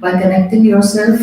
by connecting yourself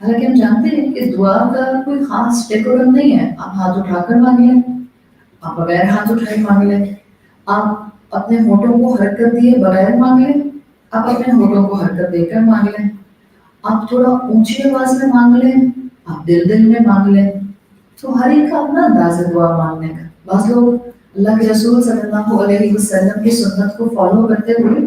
حالانکہ ہم جانتے ہیں کہ دعا کا کوئی خاص ڈیکورم نہیں ہے. آپ ہاتھ اٹھا کر مانگ لیں, آپ بغیر ہاتھ اٹھائے مانگ لیں, آپ اپنے ہونٹوں کو حرکت دیے بغیر مانگ لیں, آپ اپنے ہونٹوں کو حرکت دے کر مانگ لیں, آپ تھوڑا اونچی آواز میں مانگ لیں, آپ دل میں مانگ لیں. تو ہر ایک کا اپنا انداز ہے دعا مانگنے کا. بعض لوگ اللہ کے رسول صلی اللہ علیہ وسلم کی سنت کو فالو کرتے ہوئے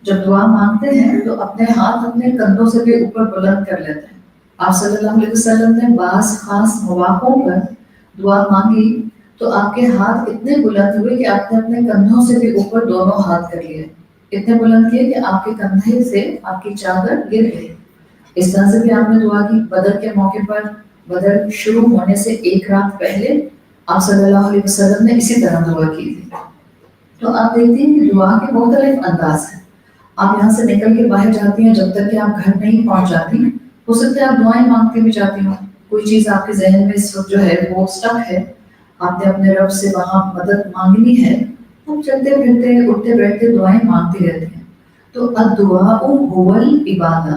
جب دعا مانگتے ہیں تو اپنے ہاتھ اپنے کندھوں سے بھی اوپر بلند کر لیتے ہیں. آپ صلی اللہ علیہ وسلم نے بعض خاص مواقعوں پر دعا مانگی تو آپ کے ہاتھ اتنے بلند ہوئے کہ آپ نے اپنے کندھوں سے بھی اوپر دونوں ہاتھ کر لیے, اتنے بلند کیے کہ آپ کے کندھے سے آپ کی چادر گر گئی. اس طرح سے بھی آپ نے دعا کی. بدر کے موقع پر, بدر شروع ہونے سے ایک رات پہلے آپ صلی اللہ علیہ وسلم نے اسی طرح دعا کی تھی. تو آپ دیکھتے ہیں کہ دعا کے مختلف انداز ہیں. آپ یہاں سے نکل کے باہر جاتی ہیں, جب تک کہ آپ گھر نہیں پہنچ جاتی ہو سکتا ہے آپ دعائیں مانگتی بھی جاتی ہوں, کوئی چیز آپ کے ذہن میں اس وقت جو ہے وہ اسٹک ہے, آپ نے اپنے رب سے وہاں مدد مانگنی ہے, آپ چلتے پھرتے اٹھتے بیٹھتے دعائیں مانگتی رہتی ہیں. تو الدعاء هو العبادہ,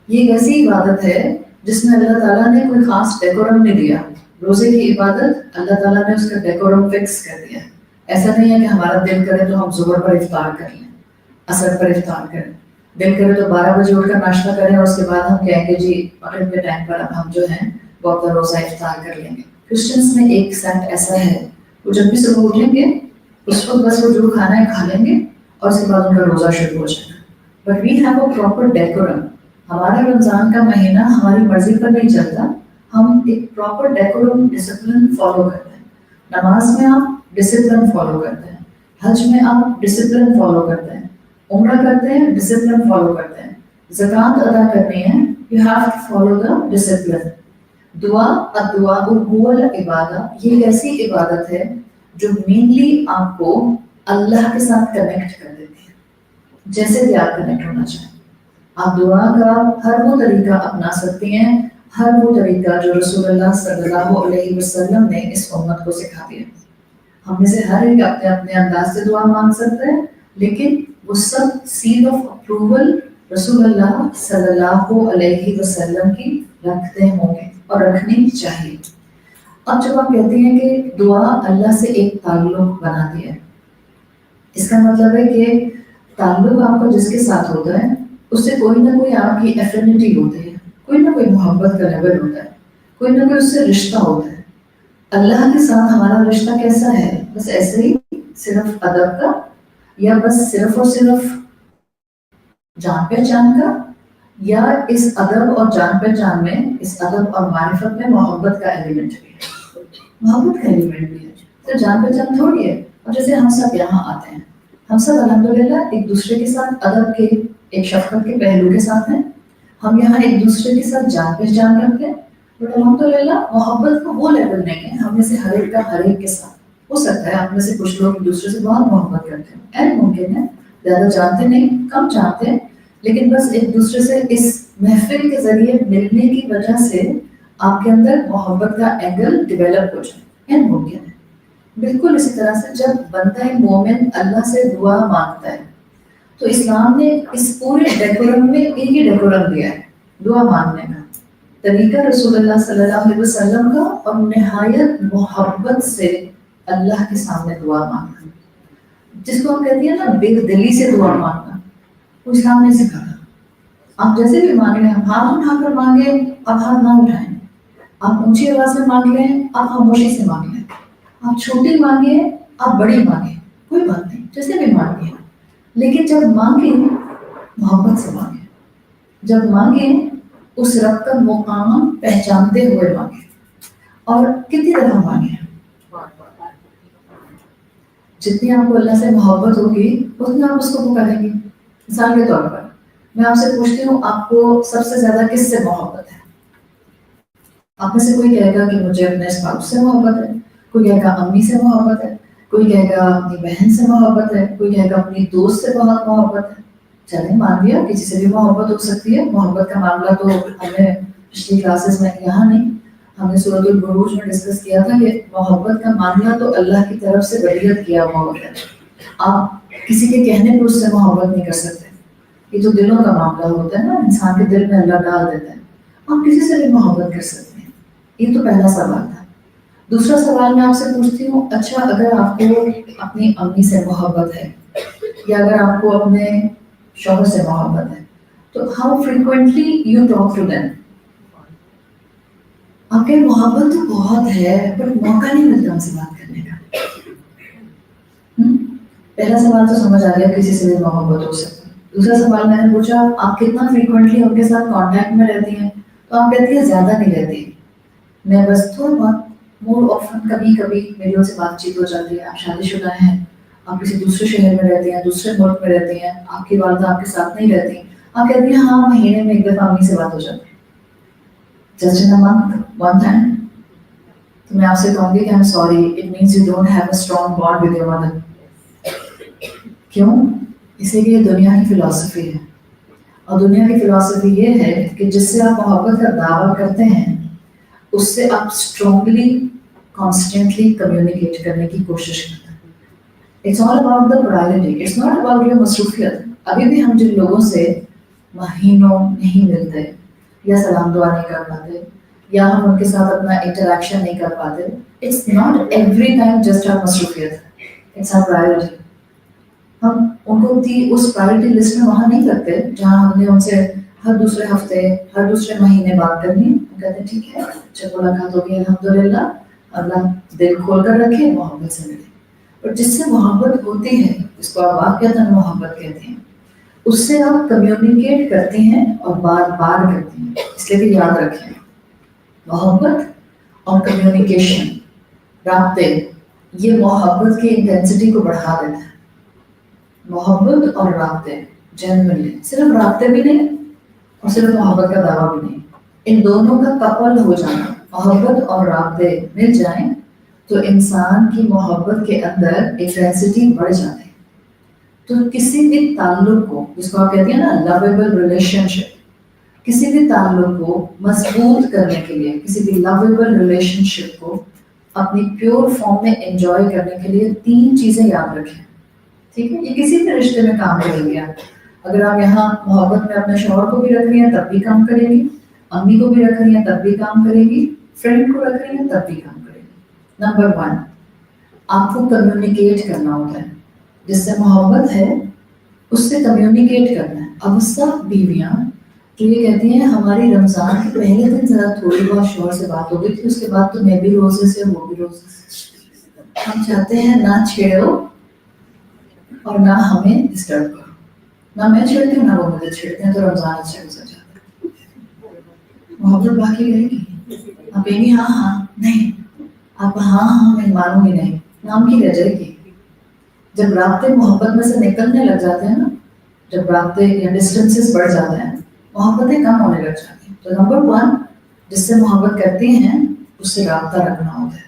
یہ ایک ایسی عبادت ہے جس میں اللہ تعالیٰ نے کوئی خاص ڈیکورم نہیں دیا. روزے کی عبادت اللہ تعالیٰ نے اس کا ڈیکورم فکس کر دیا. ایسا نہیں ہے کہ ہمارا دل کرے تو ہم ظہر پر افطار کر لیں, عصر پر افطار کریں, دل کرے تو 12 بجے اٹھ کر ناشتہ کریں اور اس کے بعد ہم کہیں گے جی مغرب کے ٹائم پر اب ہم جو ہیں وہ اپنا روزہ افطار کر لیں گے. کرسچنس میں ایک سیٹ ایسا ہے, وہ جب بھی صبح اٹھیں گے اس وقت بس وہ جو کھانا ہے کھا لیں گے اور اس کے بعد ان کا روزہ شروع ہو جائے گا. But we have a proper decorum. ہمارا رمضان کا مہینہ ہماری مرضی پر نہیں چلتا, ہم ایک پراپر ڈیکورم ڈسپلن فالو کرتے ہیں. نماز میں آپ ڈسپلن فالو کرتے ہیں, حج میں آپ ڈسپلن فالو کرتے ہیں, عمرہ کرتے ہیں ڈسپلن فالو کرتے ہیں, زکوٰۃ ادا کرنی ہے you have to follow the discipline. دعا الدعاء هو العبادہ, یہ ایک ایسی عبادت ہے جو مینلی آپ کو اللہ کے ساتھ کنیکٹ کر دیتی ہے, جیسے بھی آپ کنیکٹ ہونا چاہیں. آپ دعا کا ہر وہ طریقہ اپنا سکتی ہیں, ہر وہ طریقہ جو رسول اللہ صلی اللہ علیہ وسلم نے اس امت کو سکھا دیا. ہم میں سے ہر ایک اپنے اپنے انداز سے دعا مانگ سکتے ہیں, لیکن وہ سب سیل آف اپروول رسول اللہ صلی اللہ علیہ وسلم کی رکھتے ہوں گے اور رکھنی چاہیے. اب جب آپ کہتے ہیں کہ دعا اللہ سے ایک تعلق بناتی ہے, اس کا مطلب ہے کہ تعلق آپ کا جس کے ساتھ ہوتا ہے اس سے کوئی نہ کوئی آپ کی ایفینٹی ہوتی ہے, کوئی نہ کوئی محبت کا لیول ہوتا ہے, کوئی نہ کوئی اس سے رشتہ ہوتا ہے. اللہ کے ساتھ ہمارا رشتہ کیسا ہے؟ بس ایسے ہی صرف ادب کا, یا بس صرف اور صرف جان پہچان کا, یا اس ادب اور جان پہچان میں, اس ادب اور معرفت میں محبت کا ایلیمنٹ بھی ہے. محبت کا ایلیمنٹ بھی ہے, تو جان پہچان تھوڑی ہے. اور جیسے ہم سب یہاں آتے ہیں, ہم سب الحمدللہ ایک دوسرے کے ساتھ ادب کے ایک شفقت کے پہلو کے ساتھ ہیں, ہم یہاں ایک دوسرے کے ساتھ جان پہچان رکھتے ہیں, بٹ الحمدللہ محبت کا وہ لیول نہیں ہے ہم میں سے ہر ایک کا ہر ایک کے ساتھ. ہو سکتا ہے آپ میں سے کچھ لوگ ایک دوسرے سے بہت محبت کرتے ہیں, ایسا ممکن ہے, زیادہ جانتے نہیں, کم جانتے ہیں, لیکن بس ایک دوسرے سے اس محفل کے ذریعے ملنے کی وجہ سے آپ کے اندر محبت کا اینگل ڈیولپ ہو جائے, این ممکن ہے. بالکل اسی طرح سے جب بندہ مومن اللہ سے دعا مانگتا ہے تو اسلام نے اس پورے ڈیکورم میں ایک ہی ڈیکورم دیا ہے, دعا مانگنے کا طریقہ رسول اللہ صلی اللہ علیہ وسلم کا, اور نہایت محبت سے اللہ کے سامنے دعا مانگنا, جس کو ہم کہتے ہیں نا بے دلی سے دعا مانگنا, وہ اسلام نے سکھایا. آپ جیسے بھی مانگ لیں, ہاتھ اٹھا کر مانگیں, آپ ہاتھ نہ اٹھائیں, آپ اونچی آواز میں مانگ لیں, آپ خاموشی سے مانگ لیں, آپ چھوٹی مانگیں, آپ بڑی مانگیں, کوئی بات نہیں, جیسے بھی مانگیں, لیکن جب مانگیں محبت سے مانگیں, جب مانگیں اس رب کا مقام پہچانتے ہوئے مانگیں. اور کتنی طرح مانگیں, جتنی آپ کو اللہ سے محبت ہوگی اتنا آپ اس کو پکاریں گے. مثال کے طور پر میں آپ سے پوچھتی ہوں, آپ کو سب سے زیادہ کس سے محبت ہے؟ آپ میں سے کوئی کہے گا کہ مجھے اپنے اسپاؤس سے محبت ہے, کوئی کہے گا امی سے محبت ہے, کوئی کہے گا اپنی بہن سے محبت ہے, کوئی کہے گا اپنی دوست سے بہت محبت ہے. چلیں مان لیا, کسی سے بھی محبت ہو سکتی ہے. محبت کا معاملہ تو ہمیں پچھلی کلاسز میں یہاں نہیں, ہم نے سورۃ البروج میں ڈسکس کیا تھا کہ محبت کا معاملہ تو اللہ کی طرف سے ولیت کیا ہوا ہوتا ہے. آپ کسی کے کہنے پر اس سے محبت نہیں کر سکتے, یہ تو دلوں کا معاملہ ہوتا ہے نا, انسان کے دل میں اللہ ڈال دیتا ہے. آپ کسی سے بھی محبت کر سکتے ہیں. یہ تو پہلا سوال تھا. دوسرا سوال میں آپ سے پوچھتی ہوں، اچھا اگر آپ کو اپنی امی سے محبت ہے یا اگر آپ کو اپنے شوہر سے محبت ہے تو how frequently you talk to them? آپ کے محبت تو بہت ہے پر موقع نہیں ملتا ان سے بات کرنے کا. پہلا سوال تو سمجھ آ گیا کسی سے بھی محبت ہو سکتا ہے. دوسرا سوال میں نے پوچھا آپ کتنا فریکوینٹلی ان کے ساتھ کانٹیکٹ میں رہتی ہیں، تو آپ کہتی ہیں زیادہ نہیں رہتی، میں بس تھوڑا بہت مور آفن کبھی کبھی میری ان سے بات چیت ہو جاتی ہے. آپ شادی شدہ ہیں، آپ کسی دوسرے شہر میں رہتی ہیں، دوسرے ملک میں رہتی ہیں، آپ کی والدہ آپ کے ساتھ نہیں رہتی، آپ کہتی ہیں ہاں مہینے میں ایک دفعہ امی سے بات ہو جاتی ہے. Just in month one time. تو میں آپ سے کہوں گی کہ I'm sorry, it means you don't have a strong bond with your mother. کیوں؟ اسی لیے دنیا کی فلسفی ہے، اور دنیا کی فلسفی یہ ہے کہ جس سے آپ محبت کا دعویٰ کرتے ہیں اس سے آپ اسٹرانگلی کانسٹینٹلی کمیونیکیٹ کرنے کی کوشش کرتے ہیں. It's all about the priority, it's not about your مصروفیت. ابھی بھی ہم جن لوگوں سے مہینوں نہیں ملتے یا سلام دعا نہیں کر پاتے یا ہم ان کے ساتھ اپنا انٹریکشن نہیں کر پاتے، it's not every time just our مصروفیت، اٹس آر پرائرٹی. ہم ان کو اس پرائرٹی لسٹ میں وہاں نہیں رکھتے جہاں ہم نے ان سے ہر دوسرے ہفتے ہر دوسرے مہینے بات کرنی. ہم کہتے ہیں ٹھیک ہے جب ملاقات ہوگی الحمدللہ، اللہ دل کھول کر رکھے، محبت سے ملے. اور جس سے محبت ہوتی ہے جس کو آپ واقعتاً محبت کہتے ہیں، اس سے آپ کمیونیکیٹ کرتی ہیں اور بار بار کرتی ہیں. اس لیے کہ یاد رکھیں محبت اور کمیونیکیشن، رابطے، یہ محبت کی انٹینسٹی کو بڑھا دیتا ہے. محبت اور رابطے جنرلی صرف رابطے بھی نہیں اور صرف محبت کا دعویٰ بھی نہیں، ان دونوں کا کپل ہو جانا، محبت اور رابطے مل جائیں تو انسان کی محبت کے اندر انٹینسٹی بڑھ جاتی ہے. تو کسی بھی تعلق کو، جس کو آپ کہتے ہیں نا لویبل ریلیشن شپ، کسی بھی تعلق کو مضبوط کرنے کے لیے، کسی بھی لویبل ریلیشن شپ کو اپنی پیور فارم میں انجوائے کرنے کے لیے 3 چیزیں یاد رکھیں. ٹھیک ہے، یہ کسی بھی رشتے میں کام کریں گے. اگر آپ یہاں محبت میں اپنے شوہر کو بھی رکھ رہی ہیں تب بھی کام کریں گی، امی کو بھی رکھ رہی ہیں تب بھی کام کریں گی، فرینڈ کو رکھ رہی ہیں تب بھی کام کریں گی. نمبر 1، آپ کو کمیونیکیٹ کرنا ہوتا ہے. جس سے محبت ہے اس سے کمیونیکیٹ کرنا ہے. اب سب بیویاں جو یہ کہتی ہیں ہماری رمضان کے پہلے دن ذرا تھوڑی بہت شوہر سے بات ہو گئی تھی، اس کے بعد تو میں بھی روزے سے وہ بھی روزے سے. ہم چاہتے ہیں نہ چھیڑو اور نہ ہمیں ڈسٹرب کرو. نہ میں چھیڑتی ہوں نہ وہ مجھے چھیڑتے ہیں، تو رمضان اچھا گزر جاتا ہے. محبت باقی رہے گی. آپ کہیں گی ہاں ہاں نہیں، آپ ہاں ہاں میں مانوں گی نہیں، نام کی رہ جائے گی. جب رابطے محبت میں سے نکلنے لگ جاتے ہیں نا، جب رابطے یا ڈسٹینسز بڑھ جاتے ہیں، محبتیں کم ہونے لگ جاتی ہیں. تو نمبر 1، جس سے محبت کرتی ہیں اس سے رابطہ رکھنا ہوتا ہے.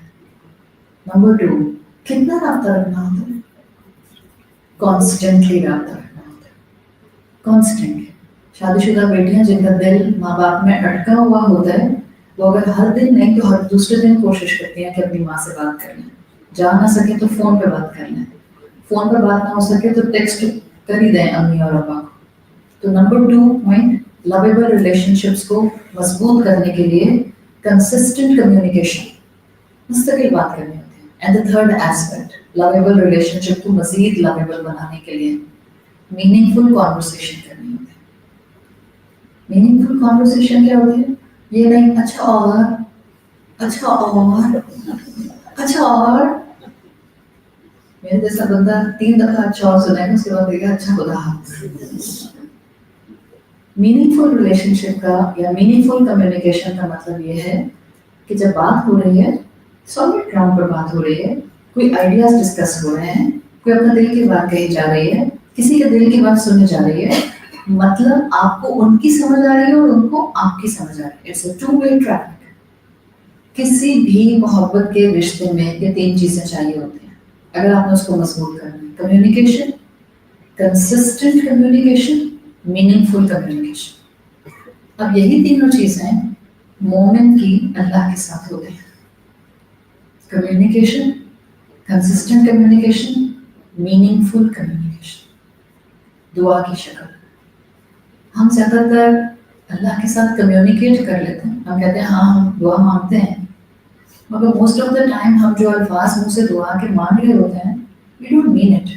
نمبر 2، کتنا رابطہ رکھنا ہوتا ہے؟ کانسٹنٹلی رابطہ رکھنا ہوتا ہے. کانسٹنٹلی. شادی شدہ بیٹیاں جن کا دل ماں باپ میں اٹکا ہوا ہوتا ہے، وہ اگر ہر دن نہیں تو ہر دوسرے دن کوشش کرتی ہیں کہ اپنی ماں سے بات کر لیں. جا نہ سکے تو فون پہ بات کر لیں، فون پر بات نہ ہو سکے تو ٹیکسٹ کر ہی دیں امی اور ابا کو. تو نمبر 2 پوائنٹ، لویبل ریلیشن شپس کو مضبوط کرنے کے لیے کنسسٹنٹ کمیونیکیشن، مستقل بات کرنی ہوتی ہے. And the third aspect, lovable relationship کو مزید لویبل بنانے کے لیے میننگ فل کانورسیشن کرنی ہوتی ہے. میننگ فل کانورسیشن کیا ہوتی ہے؟ یہ نہیں اچھا اور اچھا اور اچھا اور. میرے جیسا بندہ 3 دفعہ اچھا اور سنائے گا، اس کے بعد دیکھا اچھا خدا حافظ. میننگ فل ریلیشن شپ کا یا میننگ فل کمیونیکیشن کا مطلب یہ ہے کہ جب بات ہو رہی ہے، سالڈ گراؤنڈ پر بات ہو رہی ہے، کوئی آئیڈیاز ڈسکس ہو رہے ہیں، کوئی اپنا دل کی بات کہی جا رہی ہے، کسی کے دل کی بات سنی جا رہی ہے، مطلب آپ کو ان کی سمجھ آ رہی ہے اور ان کو آپ کی سمجھ آ رہی ہے. It's a 2-way traffic. کسی بھی محبت کے رشتے میں یہ 3 چیزیں چاہیے ہوتی ہیں اگر آپ نے اس کو مضبوط کرنا ہے. کمیونیکیشن، کنسسٹنٹ کمیونیکیشن، میننگ فل کمیونیکیشن. اب یہی تینوں چیزیں مومن کی اللہ کے ساتھ ہوتے ہیں. کمیونیکیشن، کنسسٹنٹ کمیونیکیشن، میننگ فل کمیونیکیشن. دعا کی شکل. ہم زیادہ تر اللہ کے ساتھ کمیونیکیٹ کر لیتے ہیں. ہم کہتے ہیں ہاں ہم دعا مانگتے ہیں، مگر موسٹ آف دا ٹائم ہم جو الفاظ منہ سے دعا کے مانگ رہے ہوتے ہیں وی ڈونٹ مین اٹ،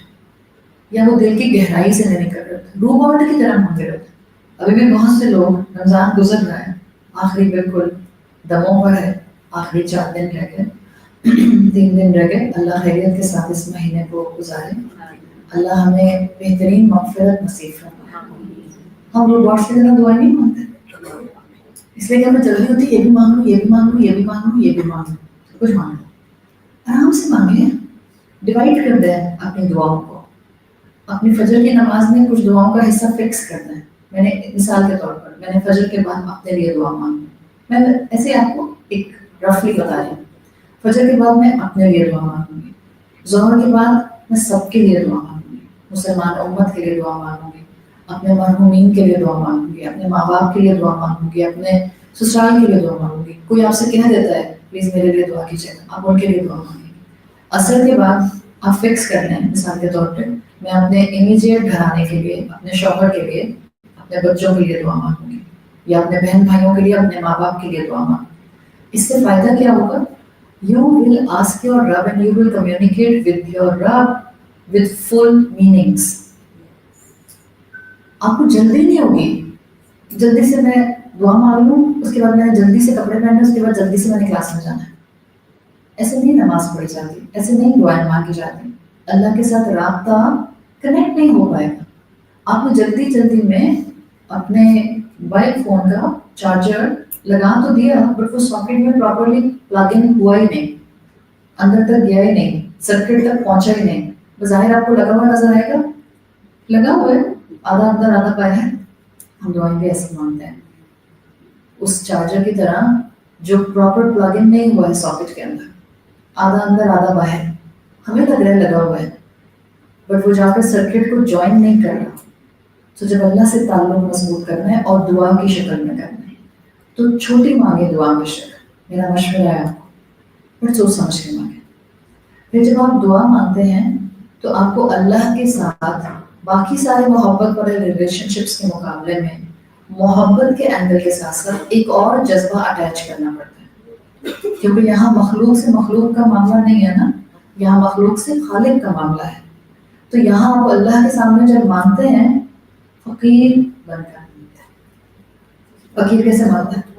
یا وہ دل کی گہرائی سے نہیں کر رہے ہوتے، روبوٹ کی طرح مانگ رہے ہوتے ہیں. ابھی بھی بہت سے لوگ رمضان گزر رہا ہے، آخری بالکل دموں پر ہے، آخری 4 دن رہ گئے، 3 دن رہ گئے. اللہ خیریت کے ساتھ اس مہینے کو گزارے، اللہ ہمیں بہترین مغفرت نصیب فرمائے. ہم روبوٹ کی طرح دعائیں نہیں مانگتے، اس لیے کہ ہمیں جلدی ہوتی ہے یہ بھی مانگ لوں، یہ بھی مانگ لوں، یہ بھی مانگ لوں، یہ بھی مانگ لوں. کچھ مانگ لوں، آرام سے مانگیں، ڈیوائڈ کر دیں اپنی دعاؤں کو. اپنی فجر کی نماز میں کچھ دعاؤں کا حصہ فکس کر دیں. میں نے مثال کے طور پر میں نے فجر کے بعد اپنے لیے دعا مانگی، میں ایسے آپ کو ایک رفلی بتا رہی ہوں. فجر کے بعد میں اپنے لیے دعا مانگوں گی، ظہر کے بعد میں سب کے لیے دعا مانگوں گی، مسلمان امت کے لیے دعا مانگوں گی، اپنے مرحومین کے لیے دعا مانگوں گی، اپنے ماں باپ کے لیے دعا مانگوں گی، اپنے سسرال کے لیے دعا مانگوں گی. کوئی آپ سے کہہ دیتا ہے پلیز میرے لیے دعا کیجیے، آپ ان کے لیے دعا مانگیں گے. عصر کے بعد آپ فکس کر لیں مثال کے طور پہ میں اپنے امیجیٹ گھرانے کے لیے، اپنے شوہر کے لیے، اپنے بچوں کے لیے دعا مانگوں گی، یا اپنے بہن بھائیوں کے لیے، اپنے ماں باپ کے لیے دعا مانگوں گی. اس سے فائدہ کیا ہوگا؟ You will ask your Rabb and you will communicate with your Rabb with full meanings. آپ کو جلدی نہیں ہوگی جلدی سے میں دعا مانگ لوں، اس کے بعد میں نے جلدی سے کپڑے پہنے، اس کے بعد جلدی سے میں نے کلاس میں جانا ہے. ایسے نہیں نماز پڑھی جاتی، ایسے نہیں دعائیں مانگی جاتی. اللہ کے ساتھ رابطہ کنیکٹ نہیں ہو پائے گا. آپ نے جلدی جلدی میں اپنے موبائل فون کا چارجر لگا تو دیا بٹ وہ ساکٹ میں پراپرلی پلگ ان ہوا ہی نہیں، اندر تک گیا ہی نہیں، سرکٹ تک پہنچا ہی نہیں. بظاہر آپ کو لگا ہوا نظر آئے گا، لگا ہوا ہے، آدھا اندر آدھا باہر ہے. ہم دعائیں بھی ایسے مانگتے ہیں اس چارجر کی طرح جو پراپر پلگ ان نہیں ہوا ہے ساکٹ کے اندر، آدھا اندر آدھا باہر. ہمیں لگ رہا ہے لگا ہوا ہے بٹ وہ جا کر سرکٹ کو جوائن نہیں کر رہا. تو جب اللہ سے تعلق مضبوط کرنا ہے اور دعا کی شکل میں کرنا ہے تو چھوٹی مانگے دعا میں شکل. میرا مشورہ ہے آپ کو، بٹ سوچ سمجھ کے مانگے. پھر جب آپ دعا مانگتے ہیں تو آپ کو اللہ کے ساتھ باقی سارے محبت والے ریلیشن شپس کے مقابلے میں محبت کے اینگل کے ساتھ ساتھ ایک اور جذبہ اٹیچ کرنا پڑتا ہے، کیونکہ یہاں مخلوق سے مخلوق کا معاملہ نہیں ہے نا، یہاں مخلوق سے خالق کا معاملہ ہے. تو یہاں آپ اللہ کے سامنے جب مانگتے ہیں فقیر بن کر مانگتے ہیں. فقیر کیسے مانگتا ہے؟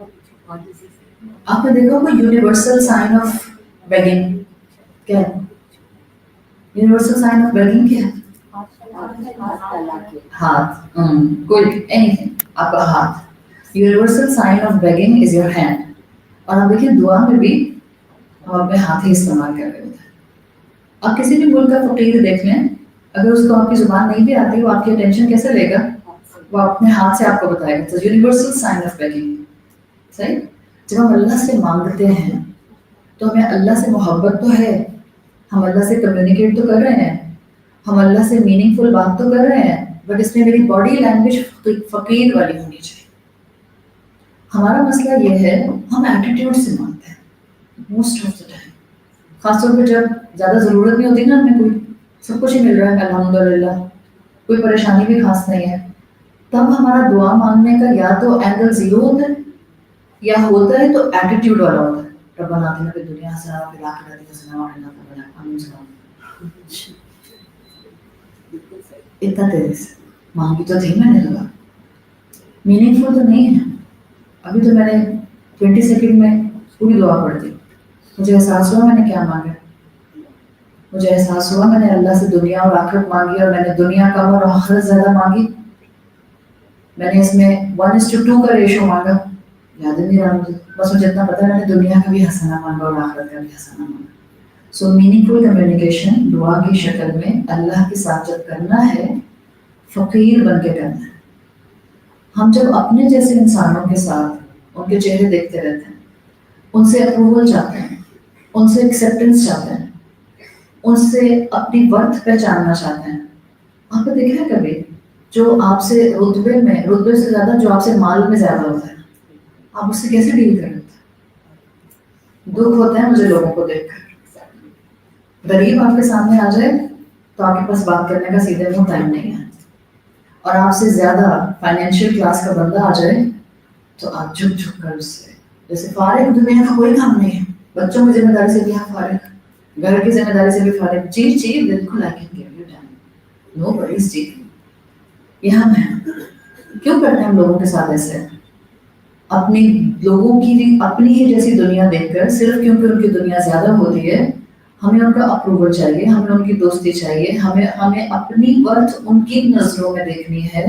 آپ نے دیکھا ہوگا یونیورسل سائن آف بیگنگ کیا ہے؟ یونیورسل سائن آف بیگنگ کیا ہے؟ ہاتھ. کوئی اینی تھنگ، آپ کا ہاتھ. Universal sign of begging is your hand. اور آپ دیکھیں دعا میں بھی ہم اپنے ہاتھ ہی استعمال کر رہے ہوتے ہیں. آپ کسی بھی ملک کا فقیر دیکھ لیں، اگر اس کو آپ کی زبان نہیں بھی آتی وہ آپ کی اٹینشن کیسے لے گا؟ وہ اپنے ہاتھ سے آپ کو بتائے گا. تو یونیورسل سائن آف بیگنگ. صحیح. جب ہم اللہ سے مانگتے ہیں تو ہمیں اللہ سے محبت تو ہے، ہم اللہ سے کمیونیکیٹ تو کر رہے ہیں، ہم اللہ سے میننگ فل بات تو کر رہے ہیں، بٹ اس میں میری باڈی لینگویج فقیر والی ہونی چاہیے. ہمارا مسئلہ یہ ہے ہم ایٹیٹیوڈ سے مانگتے ہیں موسٹ آف دا ٹائم، خاص طور پہ جب زیادہ ضرورت نہیں ہوتی نا، ہمیں کوئی سب کچھ ہی مل رہا ہے الحمدللہ، کوئی پریشانی بھی خاص نہیں ہے، تب ہمارا دعا مانگنے کا یا تو اینگل زیرو ہوتا ہے یا ہوتا ہے تو ایٹیٹیوڈ والا ہوتا ہے. ربنا آتنا فی الدنیا حسنہ وفی الآخرۃ حسنہ وقنا عذاب النار. اتنا تیزی سے مانگی تو تھی میں نے دعا، میننگ فل تو نہیں ہے. ابھی تو میں نے 20 سیکنڈ میں پوری دعا پڑھ دی. مجھے احساس ہوا میں نے کیا مانگا، مجھے احساس ہوا میں نے اللہ سے دنیا اور آخرت مانگی، اور میں نے دنیا کم اور آخرت زیادہ مانگی. میں نے اس میں 1:2 کا ریشو مانگا، یاد نہیں رہا مجھے، بس مجھے اتنا پتا ہے میں نے دنیا کا بھی حسنہ مانگا اور آخرت کا بھی حسنہ مانگا. سو میننگ فل کمیونیکیشن دعا کی شکل میں اللہ کے ساتھ جب کرنا ہے فقیر بن کے کرنا ہے. ہم جب اپنے جیسے انسانوں کے ساتھ ان کے چہرے دیکھتے رہتے ہیں، ان سے اپروول چاہتے ہیں، ان سے ایکسیپٹنس چاہتے ہیں، ان سے اپنی ورتھ پہچاننا چاہتے ہیں. آپ نے دیکھا ہے کبھی جو آپ سے رتبے سے زیادہ جو آپ سے مال میں زیادہ ہوتا ہے، آپ اس سے کیسے ڈیل کرتے ہیں؟ دکھ ہوتا ہے مجھے لوگوں کو دیکھ کر. غریب آپ کے سامنے آ جائے تو آپ کے پاس بات کرنے کا سیدھے منہ ٹائم نہیں ہے، اور آپ سے زیادہ فائنینشیل کلاس کا بندہ آ جائے تو آپ جھک جھک کر اس سے، جیسے فارغ دنیا کا کوئی کام نہیں ہے، بچوں کی ذمہ داری سے بھی آپ فارغ، گھر کی ذمہ داری سے بھی فارغ، جی بالکل I can give you time. No worries جی. یہ ہم ہیں. کیوں کرتے ہیں ہم لوگوں کے ساتھ ایسے؟ اپنی لوگوں کی اپنی ہی جیسی دنیا دیکھ کر، صرف کیونکہ ان کی دنیا زیادہ ہوتی ہے، ہمیں ان کا اپروول چاہیے، ہمیں ان کی دوستی چاہیے، ہمیں اپنی ورتھ ان کی نظروں میں دیکھنی ہے،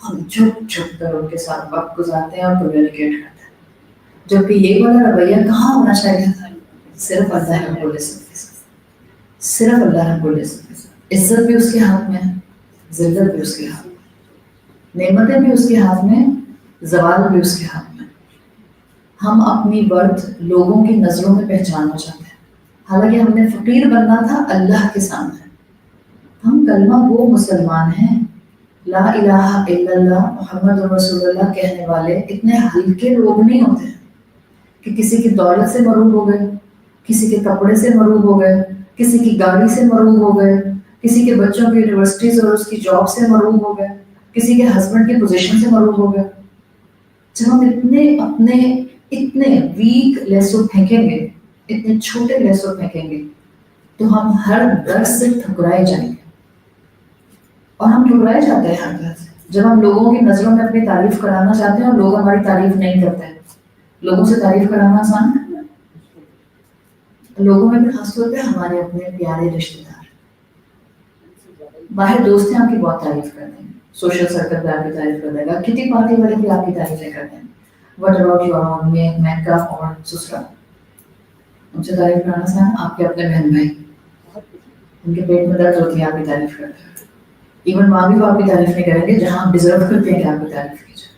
ہم جھک جھک کر ان کے ساتھ وقت گزارتے ہیں اور کمیونیکیٹ کرتے ہیں. جبکہ یہ والا رویہ کہاں ہونا چاہیے تھا؟ صرف اللہ رب العزت کے ساتھ، صرف اللہ رب العزت کے ساتھ. عزت بھی اس کے ہاتھ میں ہے، ذلت بھی اس کے ہاتھ میں، نعمتیں بھی اس کے ہاتھ میں، زوال بھی اس کے ہاتھ میں. ہم اپنی برتھ لوگوں کی نظروں میں پہچاننا چاہتے ہیں، حالانکہ ہم نے فقیر بننا تھا اللہ کے سامنے. ہم کلمہ گو مسلمان ہیں، لا الہ الا اللہ محمد رسول اللہ کہنے والے اتنے ہلکے لوگ نہیں ہوتے کہ کسی کی دولت سے مروب ہو گئے، کسی کے کپڑے سے مروب ہو گئے، کسی کی گاڑی سے مروب ہو گئے، کسی کے بچوں کی یونیورسٹیز اور اس کی جاب سے مروب ہو گئے، کسی کے ہسبینڈ کی پوزیشن سے مروب ہو گئے. جب ہم اتنے ویک لیسوں پھینکیں گے، اتنے چھوٹے لیسوں پھینکیں گے، تو ہم ہر درس سے ٹھکرائے جائیں گے. اور ہم ٹھکرائے جاتے ہیں ہر درس سے. جب ہم لوگوں کی نظروں میں اپنی تعریف کرانا چاہتے ہیں اور لوگ ہماری تعریف نہیں کرتے. لوگوں سے تعریف کرانا آسان ہے؟ لوگوں میں بھی خاص طور پہ ہمارے اپنے پیارے رشتے دار، باہر دوست ہیں آپ کی بہت تعریف کرتے ہیں، سوشل سرکل پہ آپ کی تعریف کر دے گا، کسی پارٹی والے بھی آپ کی تعریفیں کرتے ہیں. وٹ اباؤٹ یور میکا اور سسرا؟ ان سے تعریف کرانا آسان ہے؟ آپ کے اپنے بہن بھائی، ان کے پیٹ میں درد ہوتی ہے آپ کی تعریف کرتے ہیں. ایون ماں بھی آپ کی تعریف نہیں کریں گے جہاں آپ ڈیزرو کرتے ہیں کہ آپ کی تعریف کی جائے.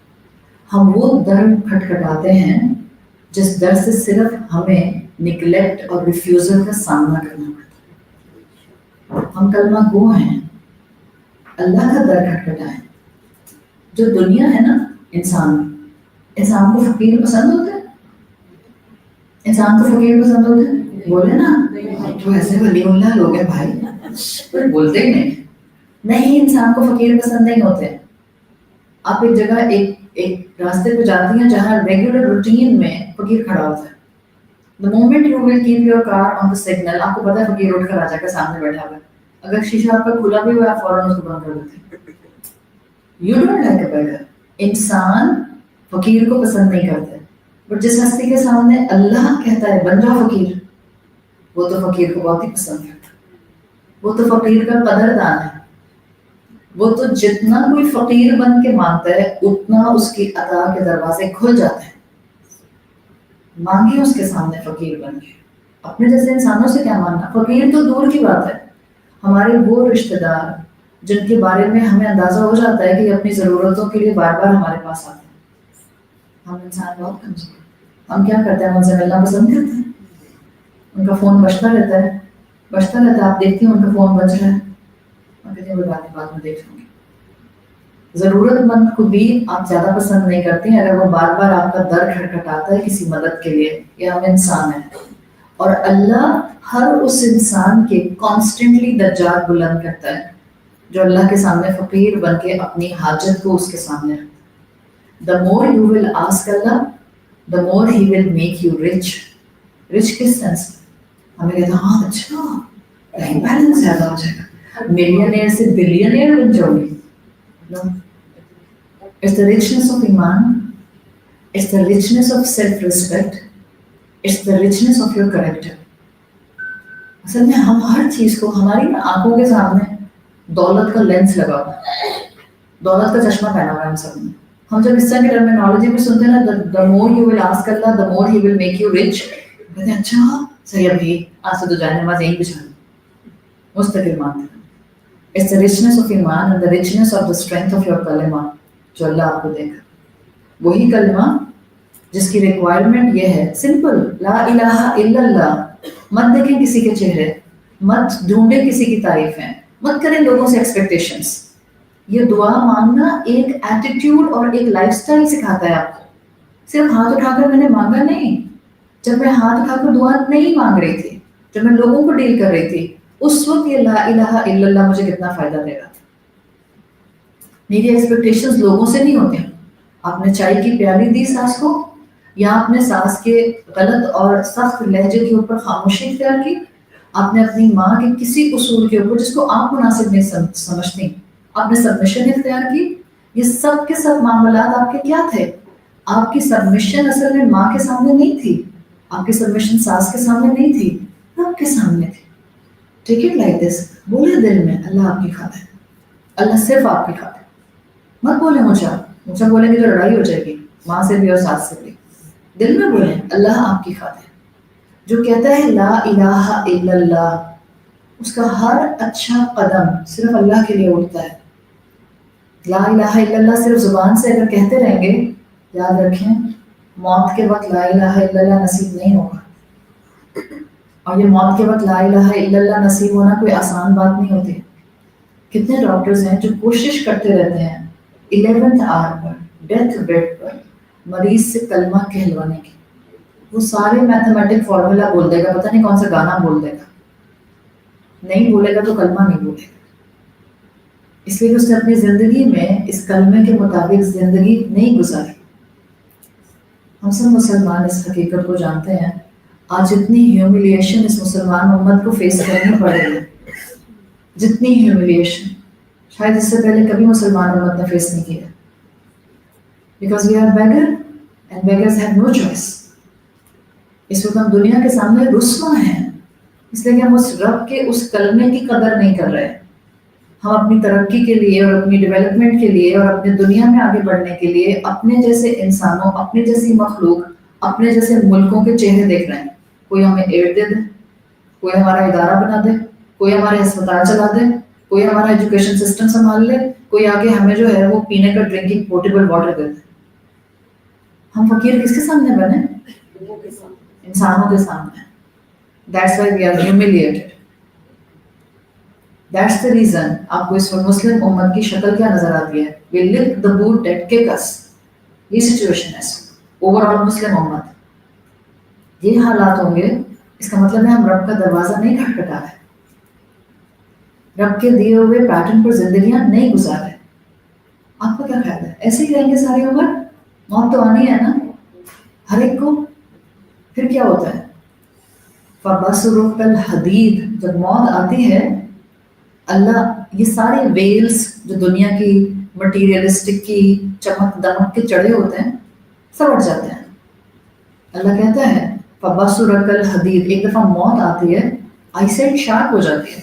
ہم وہ در کھٹکھٹاتے ہیں جس در سے صرف ہمیں نگلیکٹ اور ریفیوزل کا سامنا کرنا پڑتا ہے. ہم کلمہ گو ہیں، اللہ کا در کھٹکھٹائیں. جو دنیا ہے نا، انسان کو فقیر پسند ہوتا ہے؟ انسان کو فقیر پسند ہوتا ہے؟ بولے نا، تو ایسے ولی اللہ لوگ ہیں بھائی، پر بولتے ہی نہیں. انسان کو فقیر پسند نہیں ہوتے. آپ ایک جگہ ایک راستے پہ جاتی ہیں جہاں ریگولر روٹین میں فقیر کھڑا ہوتا ہے. The moment you will keep your car on the signal، آپ کو پتا ہے فقیر اٹھ کر آ جائے گا سامنے بیٹھا ہوا ہے. اگر شیشہ آپ کا کھلا بھی ہوا ہے فوراً اس کو بند کر دیتے ہیں. You don't like a beggar. انسان فقیر کو پسند نہیں کرتے، بٹ جس ہستی کے سامنے اللہ کہتا ہے بن جاؤ فقیر، وہ تو فقیر کو بہت ہی پسند کرتا ہے. وہ تو فقیر کا قدردان ہے. وہ تو جتنا کوئی فقیر بن کے مانگتا ہے اتنا اس کی عطا کے دروازے کھل جاتے ہیں. مانگے اس کے سامنے فقیر بن کے. اپنے جیسے انسانوں سے کیا مانگنا؟ فقیر تو دور کی بات ہے. ہمارے وہ رشتے دار جن کے بارے میں ہمیں اندازہ ہو جاتا ہے کہ اپنی ضرورتوں کے لیے بار بار ہمارے پاس آتے ہیں. ہم انسان بہت کمزور ہیں. ہم کیا کرتے ہیں؟ ہم ان سے ملنا پسند کرتے ہیں. ان کا فون بجتا رہتا ہے. آپ دیکھتی ہیں ان کا فون بج رہا ہے، اور کہتے ہیں بعد میں دیکھ لوں گی. ضرورت مند کو بھی آپ زیادہ پسند نہیں کرتے ہیں اگر وہ بار بار آپ کا در کھٹکھٹاتا ہے کسی مدد کے لیے. یہ ہم انسان ہیں، اور اللہ ہر اس انسان کے کانسٹنٹلی درجات بلند کرتا ہے جو اللہ کے سامنے فقیر بن کے اپنی حاجت کو اس کے سامنے رکھتا ہے. The more you will ask Allah, the more He will make you rich. Rich کس سینس میں؟ ہمیں کہتے ہیں ہاں اچھا بینک بیلنس زیادہ ہو جائے گا، ملینئر سے بلینئر بن جاؤ گی. No. It's the richness of iman, it's the richness of self-respect, it's the richness of your character. اصل میں ہم ہر چیز کو ہماری آنکھوں کے سامنے دولت کا لینس لگا ہوا ہے، دولت کا چشمہ پہنا ہوا ہے ہم سب نے. ہم جب اس طرح کی ٹرمینالوجی میں سنتے ہیں نا، the more you will ask Allah, the more He will make you rich. کہتے ہیں اچھا صحیح، ابھی آج سے تو جائے نماز یہیں بچھانا، مستقل مانتے ہیں. It's the richness of iman and the richness of the strength of your kalima جو اللہ آپ کو دے گا. وہی کلمہ جس کی ریکوائرمنٹ یہ ہے سمپل، لا الہ الا اللہ. مت دیکھیں کسی کے چہرے، مت ڈھونڈیں کسی کی تعریفیں، مت کریں لوگوں سے ایکسپیکٹیشنز. یہ دعا مانگنا ایک ایٹیٹیوڈ اور ایک لائف سٹائل سکھاتا ہے آپ کو. صرف ہاتھ اٹھا کر میں نے مانگا نہیں. جب میں ہاتھ اٹھا کر دعا نہیں مانگ رہی تھی، جب میں لوگوں کو ڈیل کر رہی تھی، اس وقت یہ لا الہ الا اللہ مجھے کتنا فائدہ دے گا. میری ایکسپیکٹیشنز لوگوں سے نہیں ہوتے، آپ نے چائے کی پیالی دی ساس کو، یا آپ نے ساس کے غلط اور سخت لہجے کے اوپر خاموشی اختیار کی؟ آپ نے اپنی ماں کے کسی اصول کے اوپر جس کو آپ مناسب نہیں سمجھتی، آپ نے سبمیشن اختیار کی؟ یہ سب کے سب معاملات آپ کے کیا تھے؟ آپ کی سبمیشن اصل میں ماں کے سامنے نہیں تھی، آپ کی سبمیشن ساس کے سامنے نہیں تھی، رب کے سامنے تھی. Take it like this. بولے دل میں اللہ آپ کی کھاتا ہے، اللہ صرف آپ کی کھاتا ہے. مت بولے مجھا بولیں گے تو لڑائی ہو جائے گی ماں سے بھی اور ساس سے بھی. دل میں بولیں اللہ آپ کی کھاتا ہے. جو کہتا ہے لا الہ الا اللہ، اس کا ہر اچھا قدم صرف اللہ کے لیے اٹھتا ہے. لا الہ الا اللہ صرف زبان سے اگر کہتے رہیں گے، یاد رکھیں موت کے وقت لا الہ الا اللہ نصیب نہیں ہوگا. اور یہ موت کے وقت لا الہ الا اللہ نصیب ہونا کوئی آسان بات نہیں ہوتی. کتنے ڈاکٹرز ہیں جو کوشش کرتے رہتے ہیں 11th آور پر، ڈیتھ بیڈ پر مریض سے کلمہ کہلوانے کی. وہ سارے میتھمیٹک فارمولا بول دے گا، پتہ نہیں کون سا گانا بول دے گا، نہیں بولے گا تو کلمہ نہیں بولے گا. اس لیے کہ اس نے اپنی زندگی میں اس کلمے کے مطابق زندگی نہیں گزاری. ہم سب مسلمان اس حقیقت کو جانتے ہیں. آج جتنی ہیوملیشن اس مسلمان امت کو فیس کرنی پڑ رہی ہے، جتنی ہیوملیشن شاید اس سے پہلے کبھی مسلمان امت نے فیس نہیں کیا. Because we are beggar and beggars have no choice. اس وقت ہم دنیا کے سامنے رسوا ہیں، اس لیے کہ ہم اس رب کے اس کلمے کی قدر نہیں کر رہے. ہم اپنی ترقی کے لیے اور اپنی ڈیولپمنٹ کے لیے اور اپنے دنیا میں آگے بڑھنے کے لیے اپنے جیسے انسانوں، اپنے جیسی مخلوق، اپنے جیسے ملکوں کے چہرے دیکھ رہے ہیں. کوئی ہمیں ایڈ دے دے، کوئی ہمارا ادارہ بنا دے، کوئی ہمارے ہسپتال چلا دے، کوئی ہمارا ایجوکیشن سسٹم سنبھال لے، کوئی آگے ہمیں جو ہے وہ پینے کا ڈرنکنگ پورٹیبل واٹر دے دے. ہم فقیر کس کے سامنے بنے؟ انسانوں کے سامنے. That's why we are humiliated. That's the reason آپ کو اس وقت مسلم امت کی شکل کیا نظر آتی ہے؟ We lick the boot that kick us. یہ سچویشن ہے اوور آل مسلم امت. یہ حالات ہوں گے، اس کا مطلب ہے ہم رب کا دروازہ نہیں کھٹکھٹا رہے، رب کے دیے ہوئے پیٹرن پر زندگیاں نہیں گزار رہے. آپ کا کیا خیال ہے؟ ایسے ہی رہیں گے ساری عمر؟ موت تو آنی ہے نا ہر ایک کو. پھر کیا ہوتا ہے؟ فَبَصُرُكَ الْحَدِيدِ. جب موت آتی ہے، اللہ یہ سارے ویلز جو دنیا کی مٹیریلسٹک کی چمک دمک کے چڑھے ہوتے ہیں سب اٹھ جاتے ہیں. اللہ کہتا ہے فَبَصُرُكَ الْحَدِيدِ. ایک دفعہ موت آتی ہے، آئی سائٹ شارپ ہو جاتی ہے.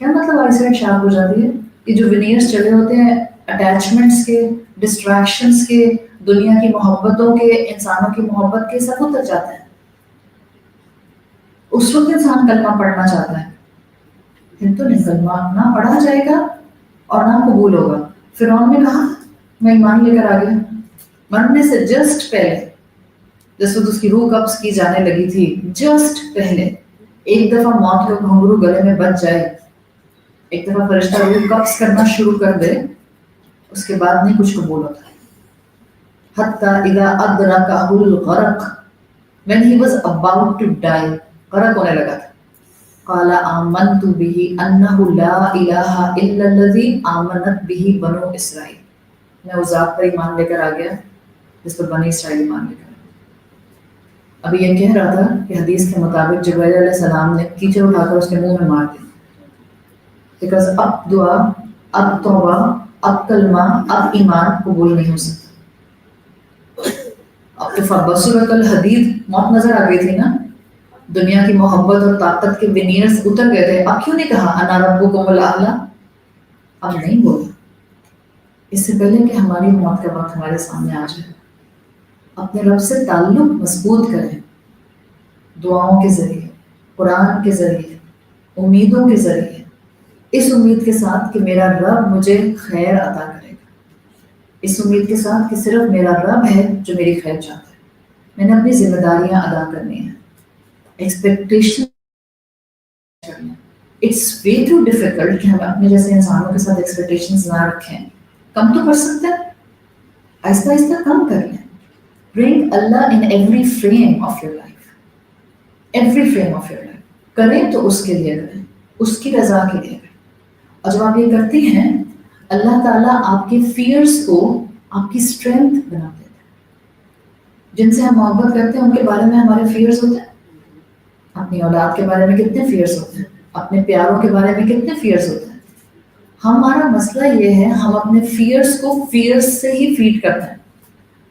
کیا مطلب آئی سائٹ شارپ ہو جاتی ہے؟ یہ جو ونیئرز چڑھے ہوتے ہیں اٹیچمنٹس کے، ڈسٹریکشنس کے، دنیا کی محبتوں کے، انسانوں کی محبت کے، سب اتر جاتے ہیں. اس وقت انسان کلمہ پڑھنا چاہتا ہے، پھر تو نہیں کلمہ نہ پڑھا جائے گا اور نہ قبول ہوگا. فرعون نے کہا میں ایمان لے کر آ گیا. مرنے سے جسٹ پہلے، جس وقت اس کی روح قبض کی جانے لگی تھی، جسٹ پہلے ایک دفعہ موت کا گھنگرو گلے میں بچ جائے، ایک دفعہ فرشتہ روح قبض کرنا شروع کر دے، اس کے بعد نہیں کچھ قبول ہوتا. حَتَّى إِذَا أَدْرَكَهُ الْغَرَقُ. when he was about to die، غرق ہونے لگا تھا. قَالَ آمَنْتُ بِهِ أَنَّهُ لَا إِلَهَ إِلَّا الَّذِي آمَنَتْ بِهِ بَنُو إِسرائیل. میں اس ذات پر ایمان لے کر آ گیا جس پر بنی اسرائیل ایمان لے کر. ابھی یہ کہہ رہا تھا کہ حدیث کے مطابق جبرائیل علیہ السلام نے کیچڑ اٹھا کر اس کے منہ میں مار دیا. بیکاز اب دعا، اب توبہ، اب کلمہ، اب ایمان قبول نہیں ہو سکتا. اب تو فَبَصُرُكَ الْحَدِيدِ موت نظر آ گئی تھی نا، دنیا کی محبت اور طاقت کے ونیئرز اتر گئے تھے. اب کیوں نہیں کہا انا ربکم الاعلی؟ اب نہیں بولا. اس سے پہلے کہ ہماری موت کا وقت ہمارے سامنے آ جائے، اپنے رب سے تعلق مضبوط کریں، دعاؤں کے ذریعے، قرآن کے ذریعے، امیدوں کے ذریعے، اس امید کے ساتھ کہ میرا رب مجھے خیر عطا کرے گا، اس امید کے ساتھ کہ صرف میرا رب ہے جو میری خیر چاہتا ہے. میں نے اپنی ذمہ داریاں ادا کرنی ہیں. ایکسپیکٹیشن کرنا، اٹس وے ٹو ڈیفیکلٹ کہ ہم اپنے جیسے انسانوں کے ساتھ ایکسپیکٹیشنز نہ رکھیں. کم تو کر سکتے ہیں، آہستہ آہستہ کم کر لیں. Bring Allah in every frame of your life, every frame of your life. کریں تو اس کے لیے کریں، اس کی رضا کے لیے کریں. اور جب آپ یہ کرتی ہیں، اللہ تعالیٰ آپ کے فیئرس کو آپ کی اسٹرینتھ بنا دیتے ہیں. جن سے ہم محبت کرتے ہیں ان کے بارے میں ہمارے فیئرز ہوتے ہیں. اپنی اولاد کے بارے میں کتنے فیئرز ہوتے ہیں, اپنے پیاروں کے بارے میں کتنے فیئرز ہوتے ہیں. ہمارا مسئلہ یہ ہے ہم اپنے فیئرز کو فیئرز سے ہی فیڈ کرتے ہیں.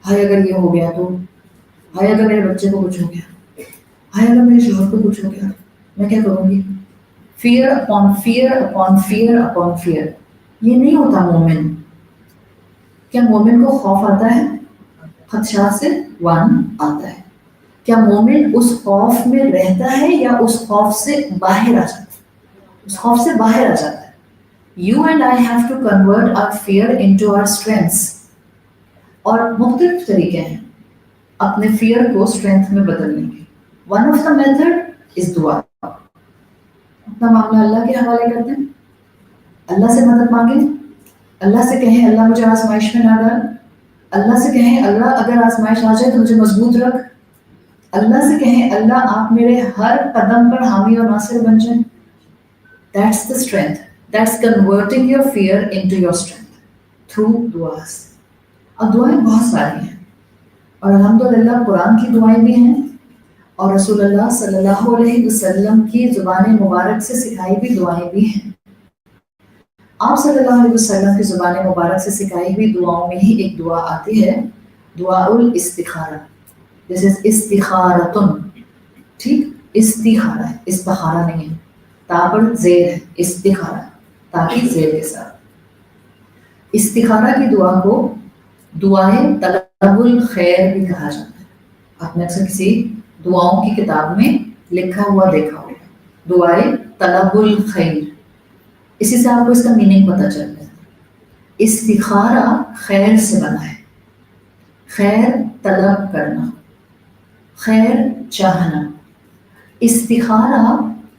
ہائے اگر یہ ہو گیا تو, ہائے اگر میرے بچے کو کچھ ہو گیا, ہائے اگر میرے شوہر کو کچھ ہو گیا میں کیا کروں گی. Fear upon fear upon fear upon fear. یہ نہیں ہوتا مومن. کیا مومن کو خوف آتا ہے؟ خدشات سے آتا ہے. کیا مومن اس خوف میں رہتا ہے یا اس خوف سے باہر آ جاتا ہے؟ اس خوف سے باہر آ جاتا ہے. You and I have to convert our fear into our strengths. اور مختلف طریقے ہیں اپنے فیئر کو اسٹرینتھ میں بدلنے کے. One of the method is دعا. اپنا معاملہ اللہ کے حوالے کرتے ہیں, اللہ سے مدد مانگیں, اللہ سے کہیں اللہ مجھے آزمائش میں نہ ڈال, اللہ سے کہیں اللہ اگر آزمائش آ جائے تو مجھے مضبوط رکھ, اللہ سے کہیں اللہ آپ میرے ہر قدم پر حامی اور ناصر بن جائیں. That's the strength. That's converting your fear into your strength through du'as. اب دعائیں بہت ساری ہیں اور الحمدللہ قرآن کی دعائیں بھی ہیں اور رسول اللہ صلی اللہ علیہ وسلم کی زبان مبارک سے سکھائی ہوئی دعائیں بھی ہیں. آپ صلی اللہ علیہ وسلم کی زبان مبارک سے سکھائی ہوئی دعاؤں میں ہی ایک دعا آتی ہے, دعاء الاستخارہ. This is استخارتن. ٹھیک, استخارہ ہے, استخارہ نہیں ہے, تابر زیر ہے, استخارہ تاکہ زیر کے ساتھ. استخارہ کی دعا کو دعائے طلب الخیر بھی کہا جاتا ہے. آپ نے اکثر کسی دعاؤں کی کتاب میں لکھا ہوا دیکھا ہوگا, دعائے طلب الخیر. اسی سے آپ کو اس کا میننگ پتہ چلتا ہے. استخارہ خیر سے بنا ہے, خیر طلب کرنا, خیر چاہنا. استخارہ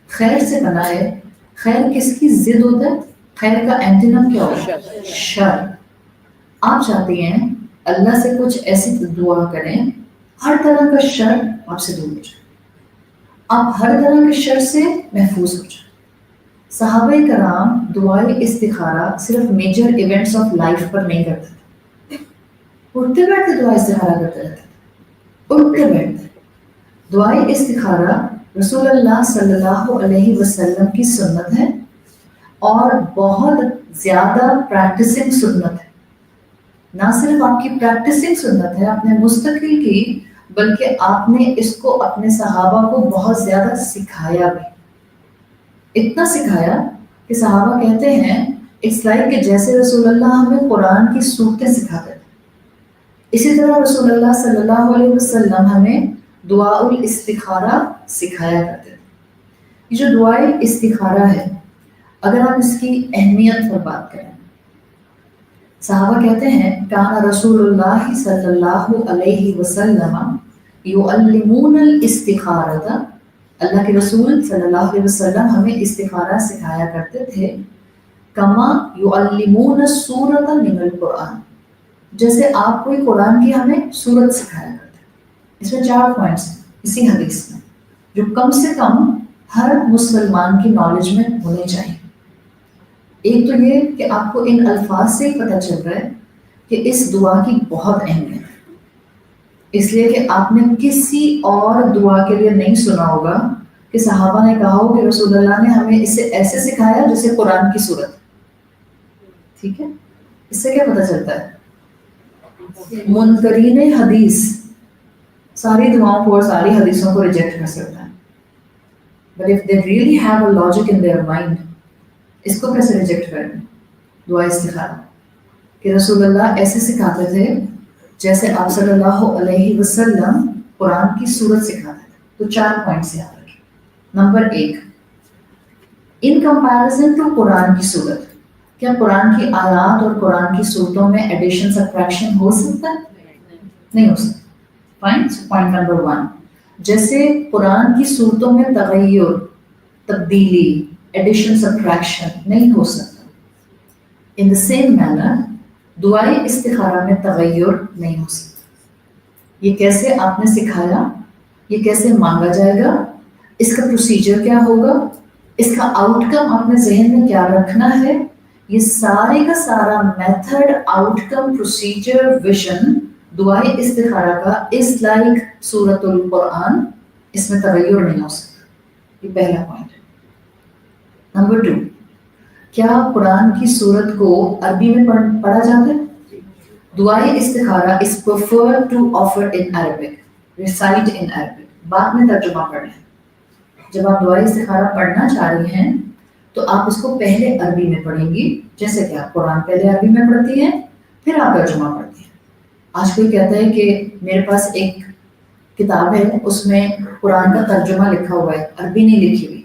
خیر سے بنا ہے. خیر کس کی ضد ہوتا ہے؟ خیر کا اینٹینم کیا ہوتا ہے؟ شر. آپ چاہتے ہیں اللہ سے کچھ ایسی دعا کریں ہر طرح کا شر آپ سے دور ہو جائے, آپ ہر طرح کے شر سے محفوظ ہو جائیں. صحابہ کرام دعائے استخارہ صرف میجر ایونٹس آف لائف پر نہیں کرتے تھے, اٹھتے بیٹھتے دعائے استخارہ کرتے رہتے تھے, اٹھتے بیٹھتے. دعائے استخارہ رسول اللہ صلی اللہ علیہ وسلم کی سنت ہے اور بہت زیادہ پریکٹسنگ سنت ہے. نہ صرف آپ کی پریکٹسنگ سنت ہے اپنے مستقل کی, بلکہ آپ نے اس کو اپنے صحابہ کو بہت زیادہ سکھایا بھی. اتنا سکھایا کہ صحابہ کہتے ہیں اٹس لائک کہ جیسے رسول اللہ ہمیں قرآن کی صورتیں سکھاتے تھے, اسی طرح رسول اللہ صلی اللہ علیہ وسلم ہمیں دعاء الاستخارہ سکھایا کرتے تھے. یہ جو دعائے استخارہ ہے, اگر ہم اس کی اہمیت پر بات کریں, صحابہ کہتے ہیں کان رسول اللہ صلی اللہ علیہ وسلم یعلمون الاستخارۃ. اللہ کے رسول صلی اللہ علیہ وسلم ہمیں استخارہ سکھایا کرتے تھے کما یعلمون السورۃ من القرآن, جیسے آپ کوئی قرآن کی ہمیں سورت سکھایا کرتے. اس میں 4 پوائنٹس ہیں اسی حدیث میں جو کم سے کم ہر مسلمان کی نالج میں ہونے چاہیے. ایک تو یہ کہ آپ کو ان الفاظ سے ہی پتہ چل رہا ہے کہ اس دعا کی بہت اہمیت ہے, اس لیے کہ آپ نے کسی اور دعا کے لیے نہیں سنا ہوگا کہ صحابہ نے کہا ہو کہ رسول اللہ نے ہمیں اسے ایسے سکھایا جیسے قرآن کی صورت. ٹھیک ہے, اس سے کیا پتہ چلتا ہے؟ منکرین حدیث ساری دعاؤں کو اور ساری حدیثوں کو ریجیکٹ کر سکتا ہے, but if they really have a logic in their mind, اس کو کیسے ریجیکٹ کریں؟ دعا استخارہ کہ رسول اللہ ایسے سکھاتے تھے جیسے آپ صلی اللہ علیہ وسلم قرآن کی صورت سکھاتے تھے. تو 4 پوائنٹس یاد رکھیں. نمبر 1, ان کمپیریزن ٹو قرآن کی صورت, کیا قرآن کی آیات اور قرآن کی صورتوں میں ایڈیشن سبٹریکشن ہو سکتا ہے؟ نہیں ہو سکتا. پوائنٹ نمبر 1, جیسے قرآن کی صورتوں میں تغیر, تبدیلی, ایڈیشن سبٹریکشن نہیں ہو سکتا. ان دا سیم مینر دعائے استخارہ میں تغیر نہیں ہو سکتا. یہ کیسے آپ نے سکھایا, یہ کیسے مانگا جائے گا, اس کا پروسیجر کیا ہوگا, اس کا آؤٹ کم اپنے ذہن میں کیا رکھنا ہے, یہ سارے کا سارا میتھڈ، آؤٹ کم، پروسیجر، ویژن دعائے استخارہ کا از لائک سورۃ القرآن، اس میں تغیر نہیں ہو سکتا. یہ پہلا پوائنٹ. نمبر 2، کیا قرآن کی سورت کو عربی میں پڑھا جاتا ہے؟ دعائے استخارہ is preferred to offer in Arabic, recite in Arabic. بعد میں ترجمہ پڑھ لیں. جب آپ دعائے استخارہ پڑھنا چاہ رہی ہیں تو آپ اس کو پہلے عربی میں پڑھیں گی، جیسے کہ آپ قرآن پہلے عربی میں پڑھتی ہیں پھر آپ ترجمہ پڑھتی ہیں. آج کوئی کہتا ہے کہ میرے پاس ایک کتاب ہے اس میں قرآن کا ترجمہ لکھا ہوا ہے، عربی نہیں لکھی ہوئی،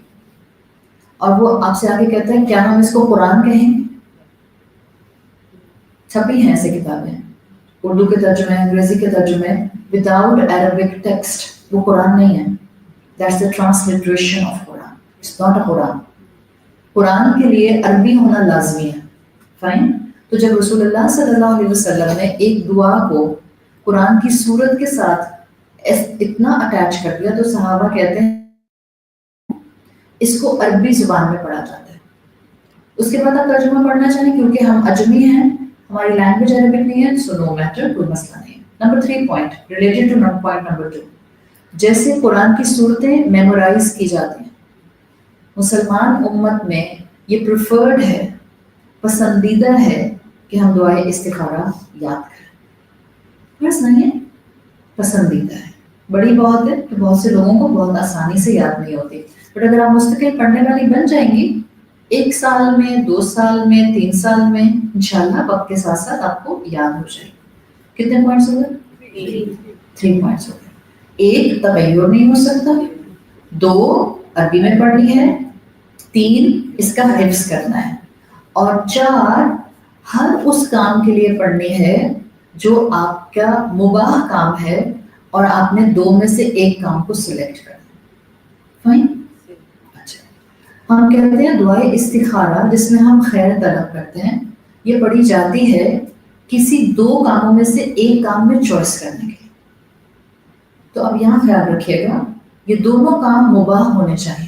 اور وہ آپ سے آگے کہتا ہے کیا ہم اس کو قرآن کہیں گے؟ چھپی ہیں ایسے کتابیں، اردو کے ترجمے، انگریزی کے ترجمے وداؤٹ عربک ٹیکسٹ، وہ قرآن نہیں ہے. That's the transliteration of Quran. It's not a Quran. قرآن کے لیے عربی ہونا لازمی ہے. فائن. تو جب رسول اللہ صلی اللہ علیہ وسلم نے ایک دعا کو قرآن کی سورت کے ساتھ اتنا اٹیچ کر دیا تو صحابہ کہتے ہیں اس کو عربی زبان میں پڑھا جاتا ہے. اس کے بعد آپ ترجمہ پڑھنا چاہیں کیونکہ ہم اجمی ہیں، ہماری لینگویج عربک نہیں ہے، سو نو میٹر، کوئی مسئلہ نہیں ہے. Number 3 point related to point number 2، جیسے قرآن کی صورتیں میمورائز کی جاتی ہیں، مسلمان امت میں یہ پریفرڈ ہے، پسندیدہ ہے کہ ہم دعائے استخارہ یاد کریں. بس نہیں ہے، پسندیدہ ہے. بڑی بہت ہے کہ بہت سے لوگوں کو بہت آسانی سے یاد نہیں ہوتی، بٹ اگر آپ مستقل پڑھنے والی بن جائیں گی 1 سال میں، 2 سال میں، 3 سال میں، انشاءاللہ وقت کے ساتھ ساتھ آپ کو یاد ہو جائے گی. کتنے پوائنٹس ہو گئے؟ 3 پوائنٹس ہو گئے. 1، تغیر نہیں ہو سکتا. 2، عربی میں پڑھنی ہے. 3، اس کا حفظ کرنا ہے. اور 4، ہر اس کام کے لیے پڑھنی ہے جو آپ کا مباح کام ہے اور آپ نے 2 میں سے 1 کام کو سلیکٹ کرنا. فائن. اچھا، ہم کہتے ہیں دعائے استخارہ جس میں ہم خیر طلب کرتے ہیں، یہ پڑھی جاتی ہے کسی 2 کاموں میں سے 1 کام میں چوائس کرنے کے لیے. تو اب یہاں خیال رکھیے گا یہ دونوں کام مباح ہونے چاہیے،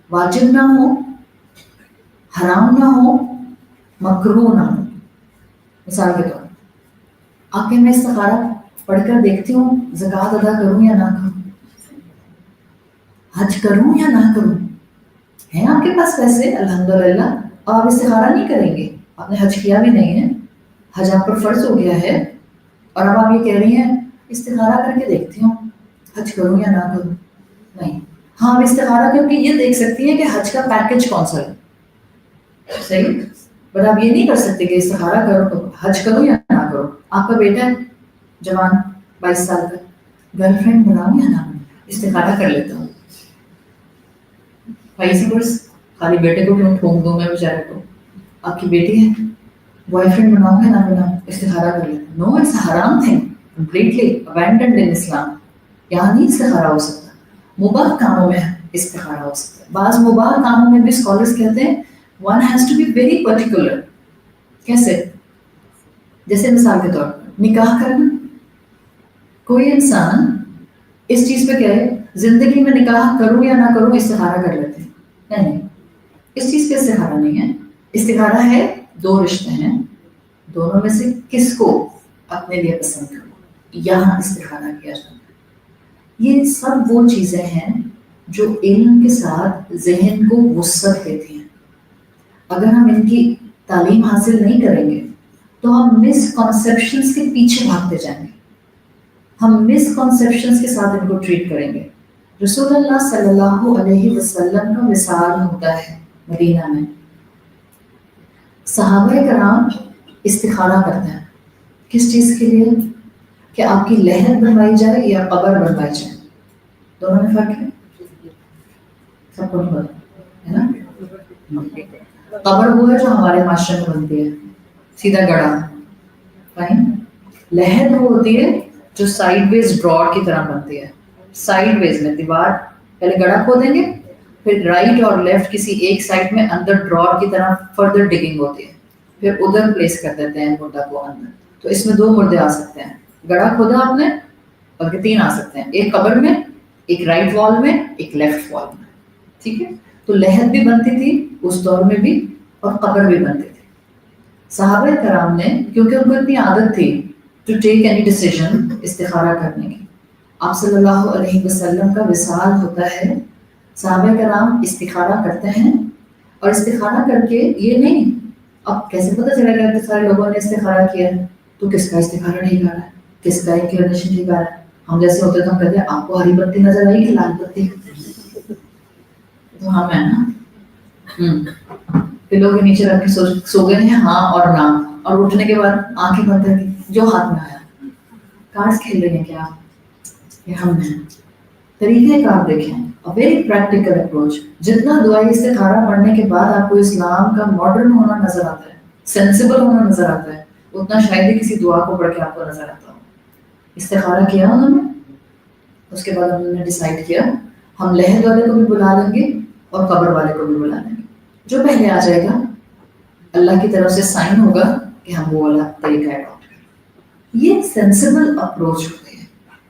واجب نہ ہو، حرام نہ ہو، مکروہ نہ ہو. مثال کے طور آپ کے میں استخارہ پڑھ کر دیکھتی ہوں زکوٰۃ ادا کروں یا نہ کروں، حج کروں یا نہ کروں. ہیں آپ کے پاس پیسے الحمدللہ، اور آپ استخارہ نہیں کریں گے، آپ نے حج کیا بھی نہیں ہے، حج آپ پر فرض ہو گیا ہے، اور اب آپ یہ کہہ رہی ہیں استخارہ کر کے دیکھتی ہوں حج کروں یا نہ کروں. نہیں. ہاں، آپ استخارہ کر کے یہ دیکھ سکتی ہیں کہ حج کا پیکج کون سا ہے، صحیح، بٹ آپ یہ نہیں کر سکتے کہ استخارہ کرو حج کروں یا نہ کروں. آپ کا بیٹا ہے جوان 22 سال کا، گرل فرینڈ بناؤں یا نہ بناؤں، استخارہ کر لیتا ہوں. بھائی سے بس خالی بیٹے کو کیوں ٹھونک دوں میں بیچارے کو. آپ کی بیٹی ہے، بوائے فرینڈ بناؤں یا نہ بناؤں، استخارہ کر لیتا ہوں. نو، اٹس حرام تھنگ، کمپلیٹلی ابینڈنڈ ان اسلام. یہاں نہیں استخارہ ہو سکتا. مباح کاموں میں استخارہ ہو سکتا ہے. بعض مباح کاموں میں بھی اسکالرس کہتے ہیں one has to be very particular. کیسے؟ جیسے مثال کے طور پر نکاح کرنا. کوئی انسان اس چیز پہ کہے زندگی میں نکاح کروں یا نہ کروں استخارہ کر لیتے ہیں. نہیں، اس چیز پہ استخارہ نہیں ہے. استخارہ ہے 2 رشتے ہیں، دونوں میں سے کس کو اپنے لیے پسند کرو، یہاں استخارہ کیا جاتا ہے. یہ سب وہ چیزیں ہیں جو علم کے ساتھ ذہن کو وسعت دیتی ہیں. اگر ہم ان کی تعلیم حاصل نہیں کریں گے تو ہم مس کنسیپشنز کے پیچھے بھاگتے جائیں گے، ہم مس کنسیپشنز کے ساتھ ان کو ٹریٹ کریں گے. رسول اللہ صلی اللہ علیہ وسلم کا وصال ہوتا ہے مدینہ میں، صحابہ کرام استخارہ کرتے ہیں. کس چیز کے لیے؟ کہ آپ کی لحد بنوائی جائے یا قبر بنوائی جائے. دونوں میں فرق ہے، سب کو نہیں پتا ہے نا. قبر وہ ہے جو ہمارے معاشرے میں بنتی ہے، سیدھا گڑھا. فائن. لحد وہ ہوتی ہے جو سائیڈ ویز براڈ کی طرح بنتی ہے. سائیڈ ویز میں دیوار پہلے گڑھا کھودیں گے، پھر رائٹ اور لیفٹ کسی ایک سائڈ میں اندر ڈراور کی طرح فردر ڈگنگ ہوتی ہے، پھر ادھر پلیس کر دیتے ہیں مردہ کو اندر. تو اس میں 2 مردے آ سکتے ہیں. گڑھا کھودا آپ نے، بلکہ 3 آ سکتے ہیں، ایک قبر میں، ایک رائٹ وال میں، ایک لیفٹ وال میں. ٹھیک ہے. تو لحد بھی بنتی تھی اس دور میں بھی، اور قبر بھی بنتے تھے. صحابہ کرام نے کیونکہ ان کو اتنی عادت تھی ٹو ٹیک اینی ڈیسیژن استخارہ کرنے کی. آپ صلی اللہ علیہ وسلم کا وصال ہوتا ہے, صحابہ کرام استخارہ کرتے ہیں, اور استخارہ کر کے یہ نہیں, اب کیسے پتہ چلے گا کہ سارے لوگوں نے استخارہ کیا ہے تو کس کا استخارہ نہیں کر رہا ہے, کس کا انکلینیشن نہیں کر رہا ہے. ہم جیسے ہوتے تو ہم کہتے ہیں آپ کو ہری بتی نظر آئی کہ لال بتی, تو ہم ہے نا پلوں کے نیچے رکھ کے سو گئے ہیں ہاں اور نہ, اور اٹھنے کے بعد آنکھیں بند کر کے جو ہاتھ میں آیا. کارڈس کھیل رہے ہیں کیا, یہ ہم ہیں. طریقہ کار دیکھیں, ویری پریکٹیکل اپروچ. جتنا دعائی استخارہ پڑھنے کے بعد آپ کو اسلام کا ماڈرن ہونا نظر آتا ہے, سینسیبل ہونا نظر آتا ہے, اتنا شاید ہی کسی دعا کو پڑھ کے آپ کو نظر آتا ہو. استخارہ کیا انہوں نے, اس کے بعد انہوں نے ڈیسائیڈ کیا ہم لہد والے کو بھی بلا لیں گے اور قبر والے کو بھی بلا لیں گے. جو پہلے آ جائے گا اللہ کی طرف سے سائن ہوگا کہ ہم وہ والا طریقہ اڈاپٹ کریں. یہ سینسیبل اپروچ ہوتی ہے.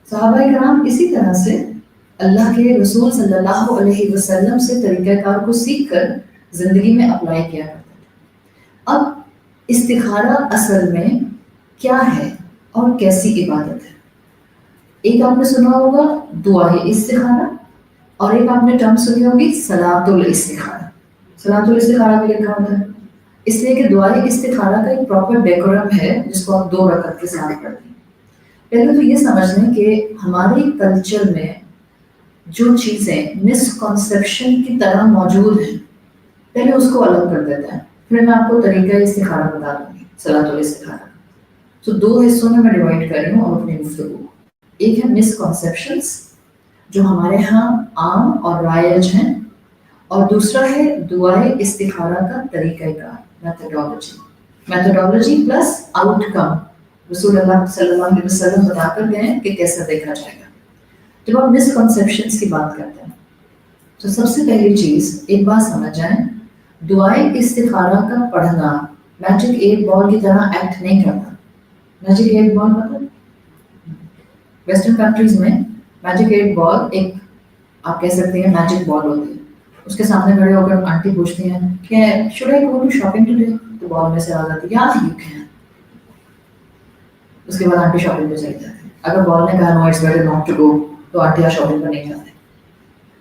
صحابہ کرام اسی طرح سے اللہ کے رسول صلی اللہ علیہ وسلم سے طریقہ کار کو سیکھ کر زندگی میں اپلائی کیا کرتے تھے. اب استخارہ اصل میں کیا ہے اور کیسی عبادت ہے؟ ایک آپ نے سنا ہوگا دعائے استخارہ, اور ایک آپ نے ٹرم سنی ہوگی صلاۃ الاستخارہ. صلاۃ الاستخارہ بھی لکھا ہوتا ہے اس لیے کہ دعائے استخارہ کا ایک پراپر ڈیکورم ہے جس کو آپ 2 رکعت کے ساتھ پڑھتے ہیں. پہلے تو یہ سمجھ لیں کہ ہمارے کلچر میں جو چیزیں مسکنسیپشن کی طرح موجود ہیں پہلے اس کو الگ کر دیتے ہیں, پھر میں آپ کو طریقہ استخارہ بتا دوں گی صلاۃ الاستخارہ. تو 2 حصوں میں ڈیوائڈ کر رہی ہوں اور اپنی گفتگو. ایک ہے مسکنسیپشنس جو ہمارے ہاں عام اور رائج ہیں, اور دوسرا ہے دعائے استخارہ کا طریقہ کار, میتھڈولوجی پلس آؤٹ کم. رسول اللہ صلی اللہ علیہ وسلم بتا کر گئے کہ کیسا دیکھا جائے گا. جب آپ مسکنسیپشنس کی بات کرتے ہیں تو سب سے پہلی چیز ایک بات سمجھ جائیں, دعائے استخارہ کا پڑھنا میجک 8 بال کی طرح ایکٹ نہیں کرتا. میجک 8 بال مطلب ویسٹرن کنٹریز میں میجک 8 بال ایک آپ کہہ سکتے ہیں میجک بال ہوتی ہے. اس کے سامنے کھڑے ہو کر آنٹی پوچھتی ہیں کہ should I go to shopping today, تو بال میں سے آ جاتی ہے یا یو کین. اس کے بعد آنٹی شاپنگ پہ چلی جاتی ہے. اگر بال نے کہا no it's better not to go تو آنٹی آپ شاپنگ پہ نہیں جاتے.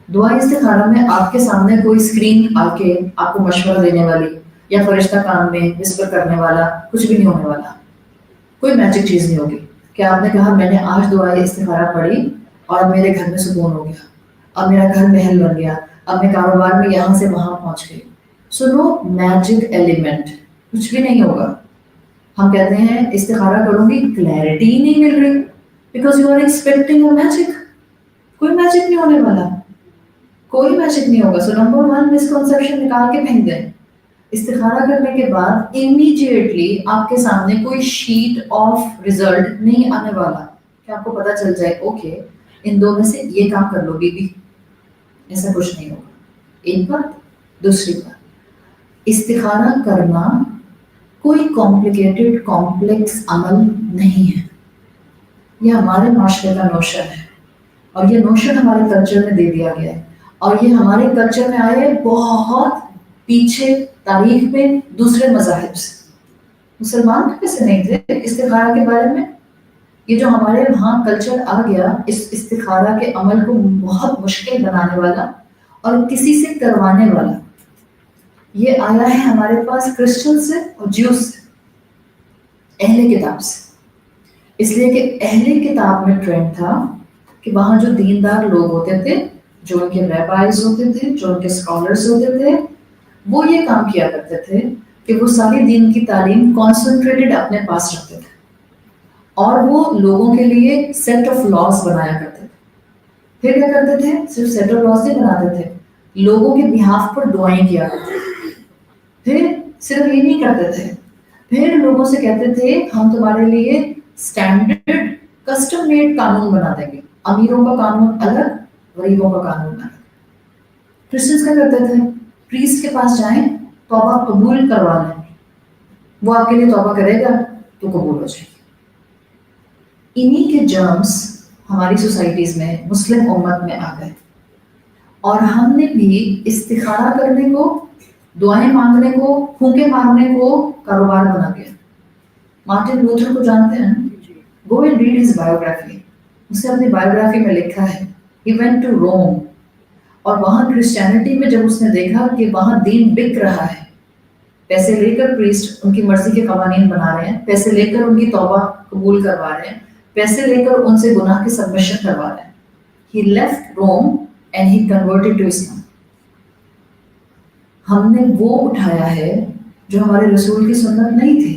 دعا استخارہ میں آپ کے سامنے کوئی اسکرین آ کے آپ کو مشورہ دینے والی یا فرشتہ کان میں وسپر کرنے والا کچھ بھی نہیں ہونے والا, کوئی میجک چیز نہیں ہوگی کہ آپ نے کہا میں نے آج دعائے استخارہ پڑھی اور اب میرے گھر میں سکون ہو گیا, اب میرا گھر محل بن گیا, اب میں کاروبار میں یہاں سے وہاں پہنچ گئی. سنو میجک ایلیمنٹ کچھ بھی نہیں ہوگا. ہم کہتے ہیں استخارہ کروں گی, کلیئرٹی ہی نہیں مل رہی because you are expecting a magic. کوئی میجک نہیں ہونے والا, کوئی میجک نہیں ہوگا. سو نمبر 1 مسکنسیپشن نکال کے پھینک دیں. استخارہ کرنے کے بعد امیڈیٹلی آپ کے سامنے کوئی شیٹ آف ریزلٹ نہیں آنے والا کہ آپ کو پتہ چل جائے اوکے ان 2 میں سے یہ کام کر لو گی بھی. ایسا کچھ نہیں ہوگا. ایک بات. دوسری بات, استخارہ کرنا کوئی کمپلیکیٹڈ کمپلیکس عمل نہیں ہے. یہ ہمارے معاشرے کا نوشن ہے, اور یہ نوشن ہمارے کلچر میں دے دیا گیا ہے, اور یہ ہمارے کلچر میں آئے بہت پیچھے تاریخ میں دوسرے مذاہب سے. مسلمان کیسے نہیں تھے استخارہ کے بارے میں. یہ جو ہمارے وہاں کلچر آ گیا اس استخارہ کے عمل کو بہت مشکل بنانے والا اور کسی سے کروانے والا, یہ آیا ہے ہمارے پاس کرسچن سے اور جیوز سے, اہل کتاب سے. اس لیے کہ اہل کتاب میں ٹرینڈ تھا کہ وہاں جو دیندار لوگ ہوتے تھے, جو ان کے ریبائز ہوتے تھے, جو ان کے اسکالرز ہوتے تھے, وہ یہ کام کیا کرتے تھے کہ وہ ساری دین کی تعلیم کانسنٹریٹڈ اپنے پاس رکھتے تھے, اور وہ لوگوں کے لیے سیٹ آف لاز بنایا کرتے تھے. پھر کیا کرتے تھے, صرف سیٹ آف لاز نہیں بناتے تھے, لوگوں کے بہاف پر دعائیں کیا کرتے تھے. پھر صرف یہ نہیں کرتے تھے, پھر لوگوں سے کہتے تھے ہم تمہارے لیے اسٹینڈرڈ کسٹم میڈ قانون بنا دیں گے, امیروں کا قانون الگ, غریبوں کا قانون الگ. کرسچنس کیا کرتے تھے, پریسٹ کے پاس جائیں توبہ قبول کروا لیں, وہ آپ کے لیے توبہ کرے گا تو قبول ہو جائے گی. انہی کے جرمز ہماری سوسائٹیز میں مسلم امت میں آ گئے, اور ہم نے بھی استخارہ کرنے کو دعائیں مانگنے کو، پھونکے مارنے کو کاروبار بنا دیا. مارٹن لوتھر کو جانتے ہیں؟ Go and read his biography. اس نے اپنی بایوگرافی میں لکھا ہے ہی وینٹ ٹو روم، اور وہاں کرسچینٹی میں جب اس نے دیکھا کہ وہاں دین بک رہا ہے، پیسے لے کر پریسٹ ان کی مرضی کے قوانین بنا رہے ہیں، پیسے لے کر ان کی توبہ قبول کروا رہے ہیں، پیسے لے کر ان سے گناہ کی سبمیشن کروا رہے ہیں. He left Rome and he converted to Islam. ہم نے وہ اٹھایا ہے جو ہمارے رسول کی سنت نہیں تھی.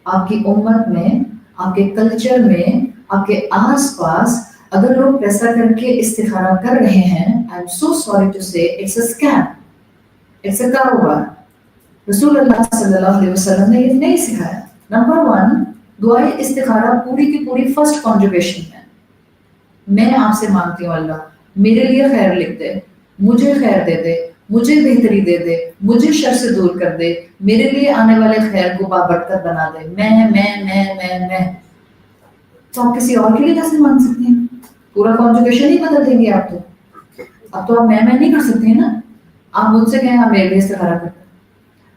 آپ کی امت میں، آپ کے کلچر میں، آپ کے آس پاس اگر لوگ پیسہ کر کے استخارہ کر رہے ہیں، I am so sorry to say it's a scam. It's a کاروبار. رسول اللہ صلی اللہ علیہ وسلم نے یہ نہیں سکھایا. نمبر 1، دعائے استخارہ پوری کی پوری فرسٹ کانجوگیشن ہے. میں آپ سے مانگتی ہوں اللہ میرے لیے خیر لکھ دے، مجھے خیر دے دے، مجھے بہتری دے دے، مجھے شر سے دور کر دے، میرے لیے آنے والے خیر کو بابرکت بنا دے. میں تو آپ کسی اور کے لیے کیسے مانگ سکتے ہیں؟ پورا کانجوگیشن ہی بدل دیں گے آپ. تو اب تو آپ میں نہیں کر سکتے ہیں نا. آپ مجھ سے کہیں آپ میرے لیے استخارہ کرتے ہیں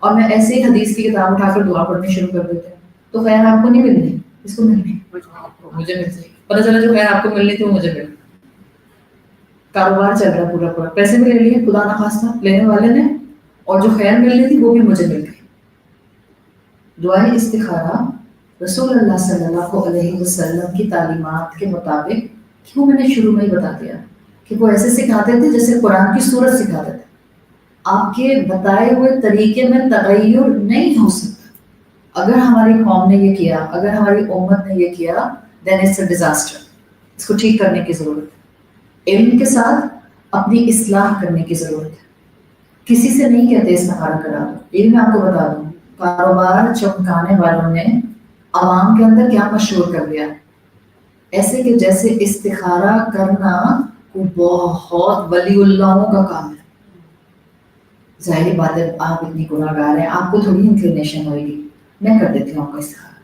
اور میں ایسے ہی حدیث کی کتاب اٹھا کر دعا پڑھنی شروع کر دیتے ہیں، تو خیر آپ کو نہیں ملنی، اس کو ملنی، مجھے مل جائے گی. پتہ چلا جو خیر آپ کو ملنی تھی وہ مجھے مل. کاروبار چل رہا ہے پورا، پیسے بھی لے لیے خدا نخواستہ لینے والے نے، اور جو خیر ملنی تھی وہ بھی مجھے مل گئی. دعائیں استخارہ رسول اللہ صلی اللہ علیہ وسلم کی تعلیمات کے مطابق، کیوں میں نے شروع میں ہی بتا دیا کہ وہ ایسے سکھاتے تھے جیسے قرآن کی سورت سکھاتے تھے. آپ کے بتائے ہوئے طریقے میں تغیر نہیں ہو سکتا. اگر ہماری قوم نے یہ کیا، اگر ہماری امت نے یہ کیا، دین اٹس اے ڈیزاسٹر. اس کو ٹھیک کرنے کی ضرورت ہے. علم کے ساتھ اپنی اصلاح کرنے کی ضرورت ہے. کسی سے نہیں کہتے استخارہ کرا دو. یہ میں آپ کو بتا دوں، کاروبار چمکانے والوں نے عوام کے اندر کیا مشہور کر دیا، ایسے کہ جیسے استخارہ کرنا وہ بہت ولی اللہوں کا کام ہے. ظاہری بات ہے آپ اتنی گناہ گار ہیں، آپ کو تھوڑی انکلینیشن ہوئے گی، میں کر دیتی ہوں آپ کا استخارہ.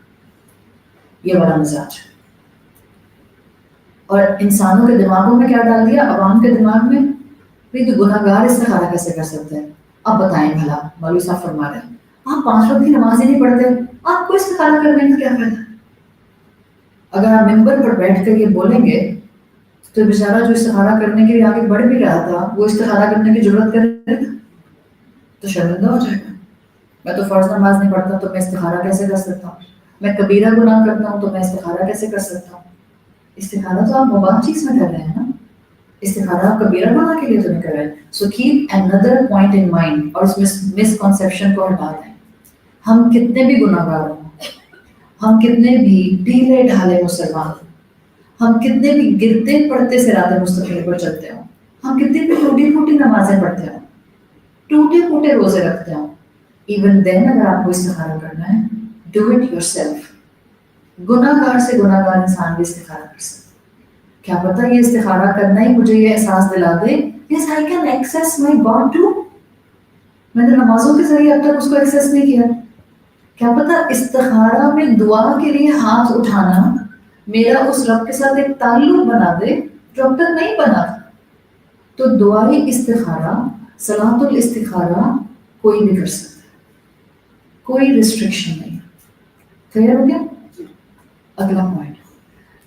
یہ والا مزاج. اور انسانوں کے دماغوں میں کیا ڈال دیا، عوام کے دماغ میں، تو گناہ گار استخارہ کیسے کر سکتے ہیں؟ اب بتائیں بھلا، مولوی صاحب فرما رہے ہیں آپ 5 وقت کی نماز ہی نہیں پڑھتے، آپ کو استخارہ کرنے کا کیا فائدہ؟ اگر آپ ممبر پر بیٹھ کر یہ بولیں گے تو بیچارہ جو استخارہ کرنے کے لیے آگے بڑھ بھی رہا تھا وہ استخارہ کرنے کی ضرورت کرے گا تو شرمندہ ہو جائے گا. میں تو فرض نماز نہیں پڑھتا تو میں استخارہ کیسے کر سکتا ہوں؟ میں کبیرہ گناہ کرتا ہوں تو میں استخارہ کیسے کر سکتا ہوں؟ استخارہ تو آپ مباح چیز میں کر رہے ہیں نا. استخارہ آپ کبیرہ گناہ کے لیے تو نہیں کر رہے ہیں. So keep another point in mind اور اس مسکنسیپشن کو ہٹا دیں. ہم کتنے بھی گناہ گار ہوں، ہم کتنے بھی ڈھیلے ڈھالے مسلمان، ہم کتنے بھی گرتے پڑتے صراط مستقیم پر چلتے ہوں، ہم کتنی بھی ٹوٹی پھوٹی نمازیں پڑھتے ہوں، ٹوٹے پھوٹے روزے رکھتے ہوں، ایون دین اگر آپ کو استخارہ کرنا ہے ڈو اٹ یور سیلف. گناہ گار سے گناہ گار انسان بھی استخارہ کر سکتا. کیا پتہ یہ استخارہ کرنا ہی مجھے یہ احساس دلا دے yes I can access my God too. میں نے نمازوں کے ذریعے اب تک اس کو ایکسیس نہیں کیا. کیا پتہ استخارہ میں دعا کے لیے ہاتھ اٹھانا میرا اس رب کے ساتھ ایک تعلق بنا دے جو اب تک نہیں بنا تھا. تو دعائی استخارہ، صلاۃ الاستخارہ کوئی بھی کر سکتا ہے، کوئی ریسٹرکشن نہیں. کلیئر ہو گیا؟ اگلا پوائنٹ،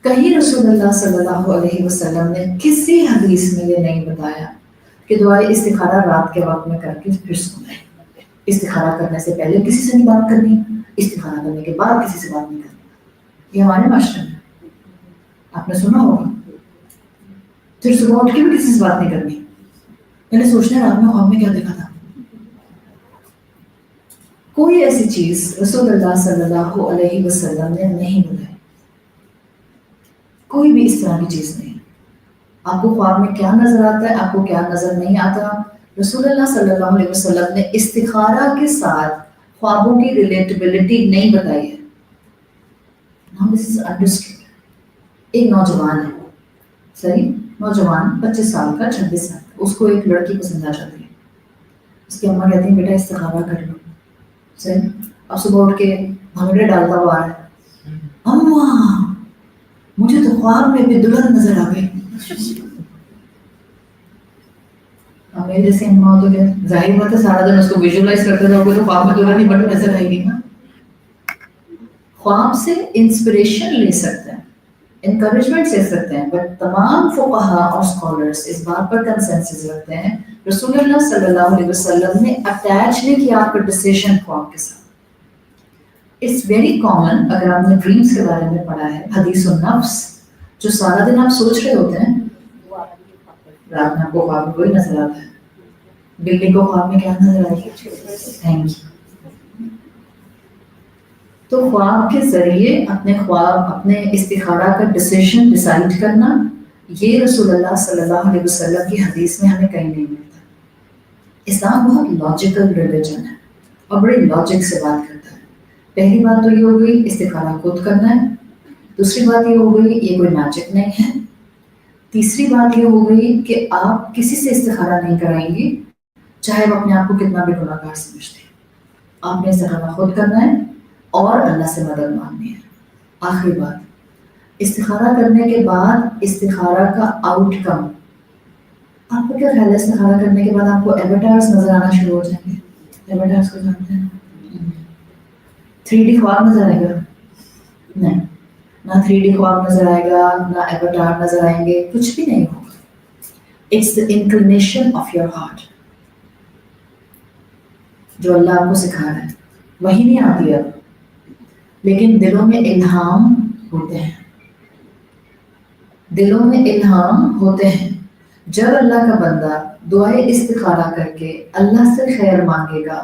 کہیں رسول اللہ صلی اللہ علیہ وسلم نے کسی حدیث میں یہ نہیں بتایا کہ دعائے استخارہ رات کے وقت میں کر کے پھر سونا ہے. استخارہ کرنے سے پہلے کسی سے نہیں بات کرنی، استخارہ کرنے کے بعد کسی سے بات نہیں کرنی. یہ ہمارے معاشرے میں آپ نے سنا ہوگا. پھر صبح اٹھ کے بھی کسی سے بات نہیں کرنی. میں نے سوچنا ہے رات میں خواب میں کیا دیکھا تھا. کوئی ایسی چیز رسول اللہ صلی اللہ علیہ وسلم نے نہیں بتائی، کوئی بھی اس طرح کی چیز نہیں. آپ کو خواب میں کیا نظر آتا ہے، آپ کو کیا نظر نہیں آتا، رسول اللہ صلی اللہ علیہ وسلم نے استخارہ کے ساتھ خوابوں کی ریلیٹیبلٹی نہیں بتائی ہے. Now this is understood. ایک نوجوان ہے، صحیح نوجوان 25 سال کا 26 سال کا، اس کو ایک لڑکی پسند آ جاتی ہے. اس کی اماں کہتی ہیں بیٹا استخارہ کر لو. صحیح. اب صبح اٹھ کے بھنگڑے ڈالتا ہوا آ رہا ہے، اماں مجھے تو خواب میں بھی دلہن نظر آ گئی. اب میری جیسی اما ہو تو کیا ظاہر بات ہے سارا دن اس کو ویژولائز کرتے رہو گے تو خواب میں تو نہیں بڑی نظر آئے گی نا. خواب سے انسپریشن لے سکتے ہیں, انکریجمنٹ لے سکتے ہیں, بٹ تمام فقہا اور اسکالرس اس بات پر کنسنسس رکھتے ہیں رسول اللہ صلی اللہ علیہ وسلم نے اٹیچ نہیں کیا آپ کا ڈسیشن خواب کے ساتھ. اٹس ویری کامن, اگر آپ نے ڈریمس کے بارے میں پڑھا ہے, حدیث النفس, جو سارا دن آپ سوچ رہے ہوتے ہیں رات میں آپ کو خواب میں کوئی نظر آتا ہے. بلی کو خواب میں کیا نظر آئے گی؟ Thank you. تو خواب کے ذریعے اپنے خواب, اپنے استخارہ کا ڈیسیژن ڈیسائیڈ کرنا, یہ رسول اللہ صلی اللہ علیہ وسلم کی حدیث میں ہمیں کہیں نہیں ملتا. اسلام بہت لاجیکل ریلیجن ہے اور بڑی لاجک سے بات کرتا ہے. پہلی بات تو یہ ہو گئی استخارہ خود کرنا ہے. دوسری بات یہ ہو گئی یہ کوئی میجک نہیں ہے. تیسری بات یہ ہو گئی کہ آپ کسی سے استخارہ نہیں کرائیں گی چاہے وہ اپنے آپ کو کتنا بھی گناہ گار سمجھتے ہیں. آپ نے استخارہ خود کرنا ہے اور اللہ سے مدد مانگنی ہے. آخری بات, استخارہ کرنے کے بعد استخارہ کا آؤٹ کم, آپ کو کیا خیال ہے استخارہ کرنے کے بعد آپ کو ایواتارز نظر آنا شروع ہو جائیں گے؟ ایواتارز کو جانتے ہیں, 3D خواب نظر آئے گا؟ نہیں, نہ 3D خواب نظر آئے گا, نہ ایواتار نظر آئیں گے, کچھ بھی نہیں ہوگا. It's the inclination of your heart جو اللہ آپ کو سکھا رہا ہے. وہی نہیں آتی اب, لیکن دلوں میں الہام ہوتے ہیں, دلوں میں الہام ہوتے ہیں. جب اللہ کا بندہ دعائے استخارہ کر کے اللہ سے خیر مانگے گا,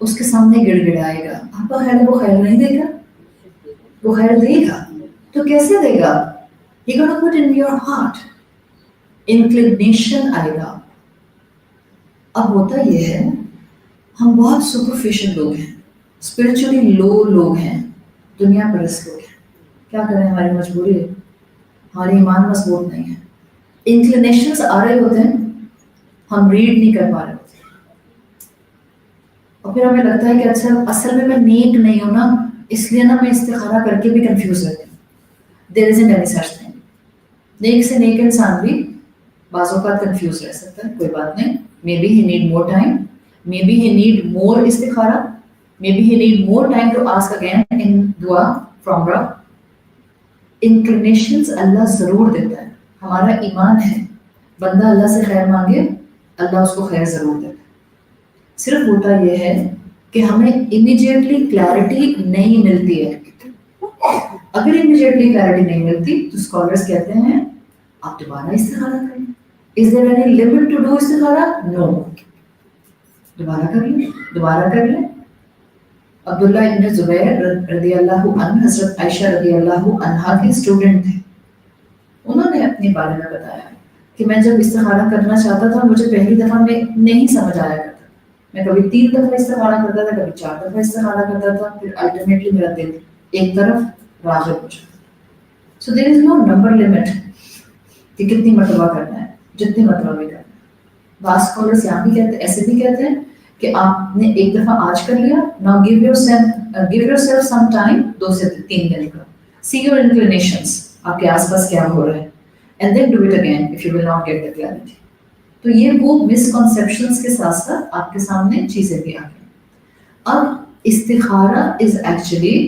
اس کے سامنے گڑ گڑائے گا, آپ کا خیر وہ خیر نہیں دے گا, وہ خیر دے گا. تو کیسے دے گا؟ He gonna put in your heart, inclination آئے گا. اب ہوتا یہ ہے ہم بہت سپرفیشل لوگ ہیں, اسپرچولی لو لوگ ہیں, دنیا پرست لوگ ہیں. کیا کریں, ہماری مجبوری ہے, ہماری ایمان مضبوط نہیں ہے. انکلینیشنز آ رہے ہوتے ہیں, ہم ریڈ نہیں کر پا رہے ہوتے ہیں, اور پھر ہمیں لگتا ہے کہ اچھا اصل میں نیک نہیں ہوں نا, اس لیے نا میں استخارہ کر کے بھی کنفیوز رہتی ہوں. There isn't any such thing. نیک سے نیک انسان بھی بعض اوقات کنفیوز رہ سکتا ہے, کوئی بات نہیں. Maybe he need more time, maybe he need more استخارہ, maybe he need more time to ask again in dua from Rabb. Inclinations اللہ ضرور دیتا ہے, ہمارا ایمان ہے بندہ اللہ سے خیر مانگے اللہ اس کو خیر ضرور دیتا ہے. صرف ہوتا یہ ہے کہ ہمیں امیجیٹلی کلیئرٹی نہیں ملتی ہے. اگر امیجیٹلی کلیئرٹی نہیں ملتی تو اسکالرس کہتے ہیں آپ دوبارہ استخارہ کریں. Is there any limit to do استخارہ؟ No. دوبارہ کر لیں, دوبارہ کر لیں. عبداللہ ابن زبیر رضی اللہ عنہ حضرت عائشہ رضی اللہ عنہا کے اسٹوڈنٹ تھے. انہوں نے اپنے بارے میں بتایا کہ میں جب استخارہ کرنا چاہتا تھا مجھے پہلی دفعہ میں نہیں سمجھ آیا کرتا, میں کبھی 3 دفعہ استخارہ کرتا تھا, کبھی 4 دفعہ استخارہ کرتا تھا, پھر الٹیمیٹلی میرا دل ایک طرف راغب ہو جاتا. سو دیر از نو نمبر لمٹ کہ کتنی مرتبہ کرنا ہے, جتنی مرتبہ بھی کرنا ہے. بعض اسکالرس یہاں بھی کہتے ہیں, ایسے بھی کہتے ہیں کہ آپ نے ایک دفعہ آج کر لیا, now give yourself some time, 2 سے 3 دن کا, see your inclinations, آپ کے آس پاس کیا ہو رہا ہے, and then do it again if you will not get the clarity. تو یہ وہ مسکنسیپشنس کے ساتھ ساتھ آپ کے سامنے چیزیں بھی آ گئی. اب استخارہ is actually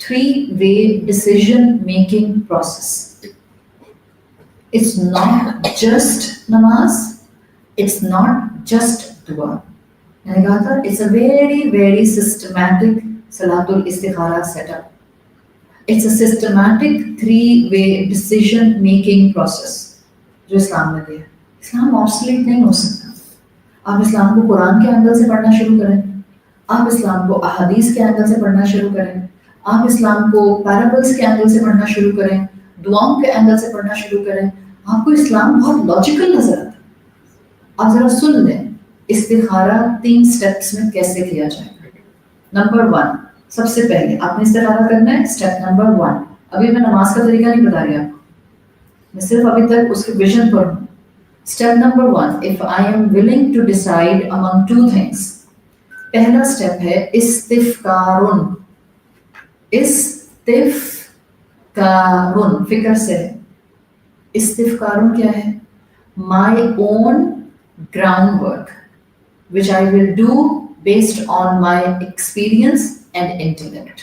3-way decision making process. It's not just namaz, it's not just dua. میں نے کہا تھا it's a very very systematic salatul istikhara setup. It's a systematic 3-way decision making process جو اسلام نے دیا. اسلام obsolete نہیں ہو سکتا. آپ اسلام کو قرآن کے اینگل سے پڑھنا شروع کریں, آپ اسلام کو احادیث کے اینگل سے پڑھنا شروع کریں, آپ اسلام کو پیرابلس کے اینگل سے پڑھنا شروع کریں, دعاؤں کے اینگل سے پڑھنا شروع کریں, آپ کو اسلام بہت لاجیکل نظر آتا ہے. آپ ذرا سن لیں استخارہ 3 سٹیپس میں کیسے کیا جائے. نمبر 1, سب سے پہلے آپ نے استخارہ کرنا ہے. اسٹیپ نمبر 1, ابھی میں نماز کا طریقہ نہیں بتا رہی آپ کو, میں صرف ابھی تک اس کے ویژن پر ہوں. Step number 1, if I am willing to decide among 2 things. پہلا اسٹیپ ہے استفکارن. استفکارن فکر سے. استفکارن کیا ہے؟ my own groundwork, which I will do based on my experience and intellect.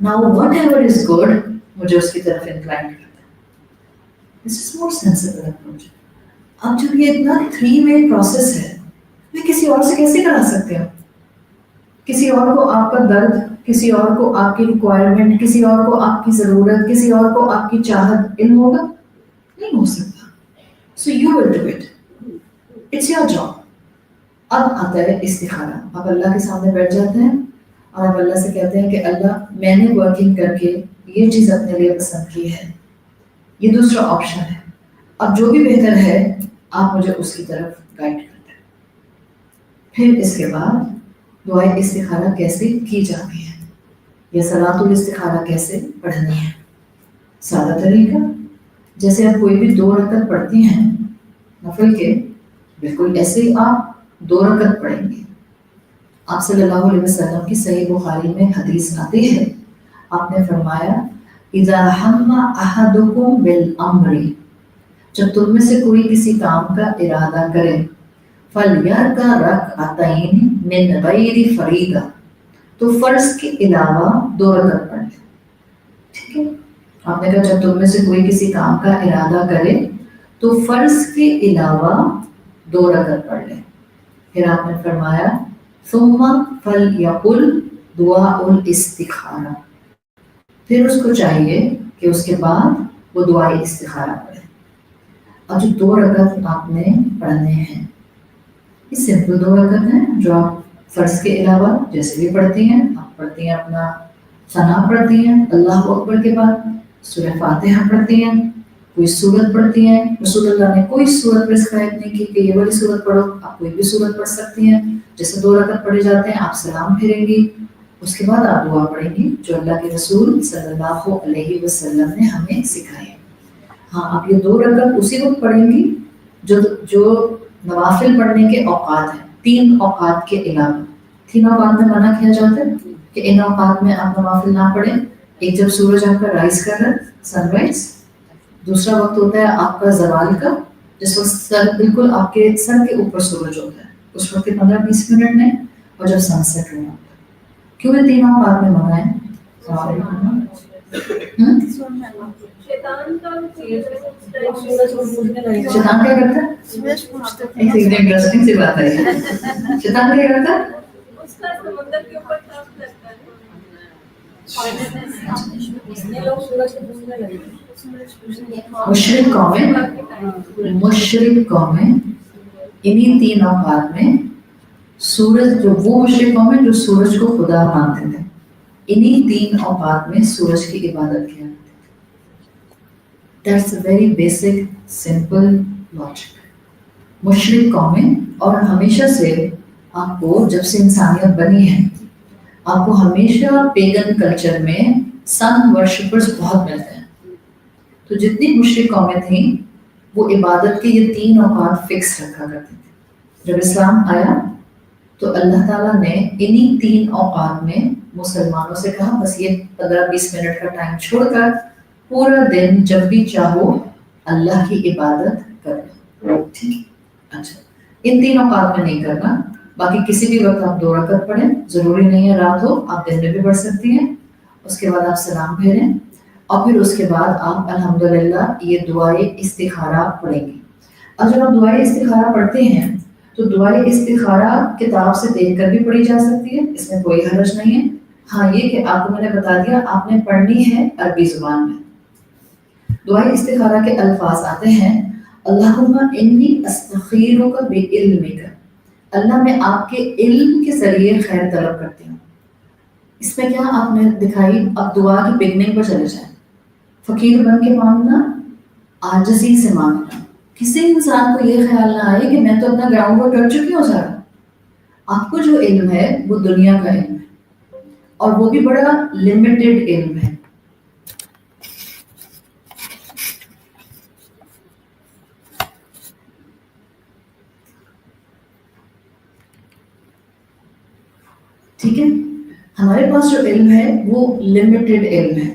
Now whatever is good مجھے اس کی طرف انکلائن کرتا ہے. This is more sensible approach. اب جب یہ اتنا 3-way پروسیس ہے میں کسی اور سے کیسے کرا سکتے ہو؟ کسی اور کو آپ کا درد، کسی اور کو آپ کی ریکوائرمنٹ، کسی اور کو آپ کی ضرورت، کسی اور کو آپ کی چاہت علم ہوگا؟ نہیں ہو سکتا. So you will do it. It's your job. اب آتا ہے استخارہ. آپ اللہ کے سامنے بیٹھ جاتے ہیں اور آپ اللہ سے کہتے ہیں کہ اللہ میں نے ورکنگ کر کے یہ چیز اپنے لیے پسند کی ہے، یہ دوسرا آپشن ہے، اب جو بھی بہتر ہے آپ مجھے اس کی طرف گائیڈ کرتے ہیں. پھر اس کے بعد دعائے استخارہ کیسے کی جاتی ہے یا صلاۃ الاستخارہ کیسے پڑھنی ہے. سادہ طریقہ، جیسے آپ کوئی بھی 2 رکعت پڑھتی ہیں نفل کے، بالکل ایسے ہی آپ 2 رکعت پڑھیں گے. آپ صلی اللہ علیہ وسلم کی صحیح بخاری میں حدیث آتی ہے، آپ نے فرمایا اذا ہم احدکم بالامر، جب تم میں سے کوئی کسی کام کا ارادہ کرے، فلیرکع رکعتین من غیر فریضہ، تو فرض کے علاوہ 2 رکعت پڑھ لے. ٹھیک ہے، آپ نے کہا جب تم میں سے کوئی کسی کام کا ارادہ کرے تو فرض کے علاوہ 2 رکعت پڑھ لے. پھر آپ نے فرمایا ثم فلیقل دعاء الاستخارہ، پھر اس کو چاہیے کہ اس کے بعد وہ دعائے استخارہ پڑھے. اور جو 2 رکعت آپ نے پڑھنے ہیں یہ سمپل 2 رکعت ہیں جو آپ فرض کے علاوہ جیسے بھی پڑھتی ہیں. آپ پڑھتی ہیں اپنا ثنا پڑھتی ہیں اللہ اکبر کے بعد، سورہ فاتحہ پڑھتی ہیں، کوئی سورت پڑھتی ہیں. رسول اللہ نے کوئی سورت پرسکرائب نہیں کی کہ یہ والی سورت پڑھو، آپ کوئی بھی سورت پڑھ سکتی ہیں. جیسے 2 رکعت پڑھے جاتے ہیں آپ سلام پھیریں گی، اس کے بعد آپ دعا پڑھیں گی جو اللہ کے رسول صلی اللہ علیہ وسلم نے ہمیں سکھائی. ہاں آپ یہ 2 رکعت اسی وقت پڑھیں گی جو نوافل پڑھنے کے اوقات ہیں. 3 اوقات کے علاوہ 3 اوقات میں منع کیا جاتا ہے کہ ان اوقات میں آپ نوافل نہ پڑھیں. ایک جب سورج آپ کا رائز کر رہا ہے سن رائز، دوسرا وقت ہوتا ہے آپ کا زوال کا جس وقت سر بالکل آپ کے سر کے اوپر سورج ہوتا ہے، اس وقت 15-20 منٹ میں، اور جب سن سیٹ ہوا. کیوں یہ 3 اوقات میں منع ہے؟ شیطان کیا کرتا ہے؟ انٹرسٹنگ سی بات ہے. شیطان کیا کرتا ہے؟ مشرق قومیں انہی 3 اوقات میں سورج، جو وہ مشرق قومیں جو سورج کو خدا مانتے تھے، انہی 3 اوقات میں سورج کی عبادت کیا. That's a very basic, simple logic. مشرق قومیں، اور ہمیشہ سے آپ کو جب سے انسانیت بنی ہے آپ کو ہمیشہ پیگن کلچر میں سن ورشپرز بہت ملتے ہیں. تو جتنی مشرق قومیں تھیں وہ عبادت کے یہ 3 اوقات فکس رکھا کرتے تھے. جب اسلام آیا تو اللہ تعالیٰ نے انہی 3 اوقات میں مسلمانوں سے کہا بس یہ 15-20 منٹ کا ٹائم چھوڑ کر پورا دن جب بھی چاہو اللہ کی عبادت کرو. اچھا، ان 3 اوقات میں نہیں کرنا، باقی کسی بھی وقت آپ 2 رکعت پڑھیں، ضروری نہیں ہے رات ہو، آپ دن میں بھی پڑھ سکتی ہیں. اس کے بعد آپ سلام پھیریں اور پھر اس کے بعد آپ الحمدللہ یہ دعائے استخارہ پڑھیں گی. اور جب آپ دعائے استخارہ پڑھتے ہیں تو دعائے استخارہ کتاب سے دیکھ کر بھی پڑھی جا سکتی ہے، اس میں کوئی حرج نہیں ہے. ہاں یہ کہ آپ کو میں نے بتا دیا آپ نے پڑھنی ہے عربی زبان میں. دعائے استخارہ کے الفاظ آتے ہیں اللہم انی استخیرک بعلمک، اللہ میں آپ کے علم کے ذریعے خیر طلب کرتی ہوں. اس میں کیا آپ نے دکھائی، اب دعا کی بگننگ پر چلے جائیں. فقیر بن کے مانگنا، عاجزی سے مانگنا. کسی انسان کو یہ خیال نہ آئے کہ میں تو اپنا گراؤنڈ ورک کر چکی ہوں سارا. آپ کو جو علم ہے وہ دنیا کا علم ہے اور وہ بھی بڑا لمیٹڈ علم ہے. ٹھیک ہے، ہمارے پاس جو علم ہے وہ لمیٹڈ علم ہے.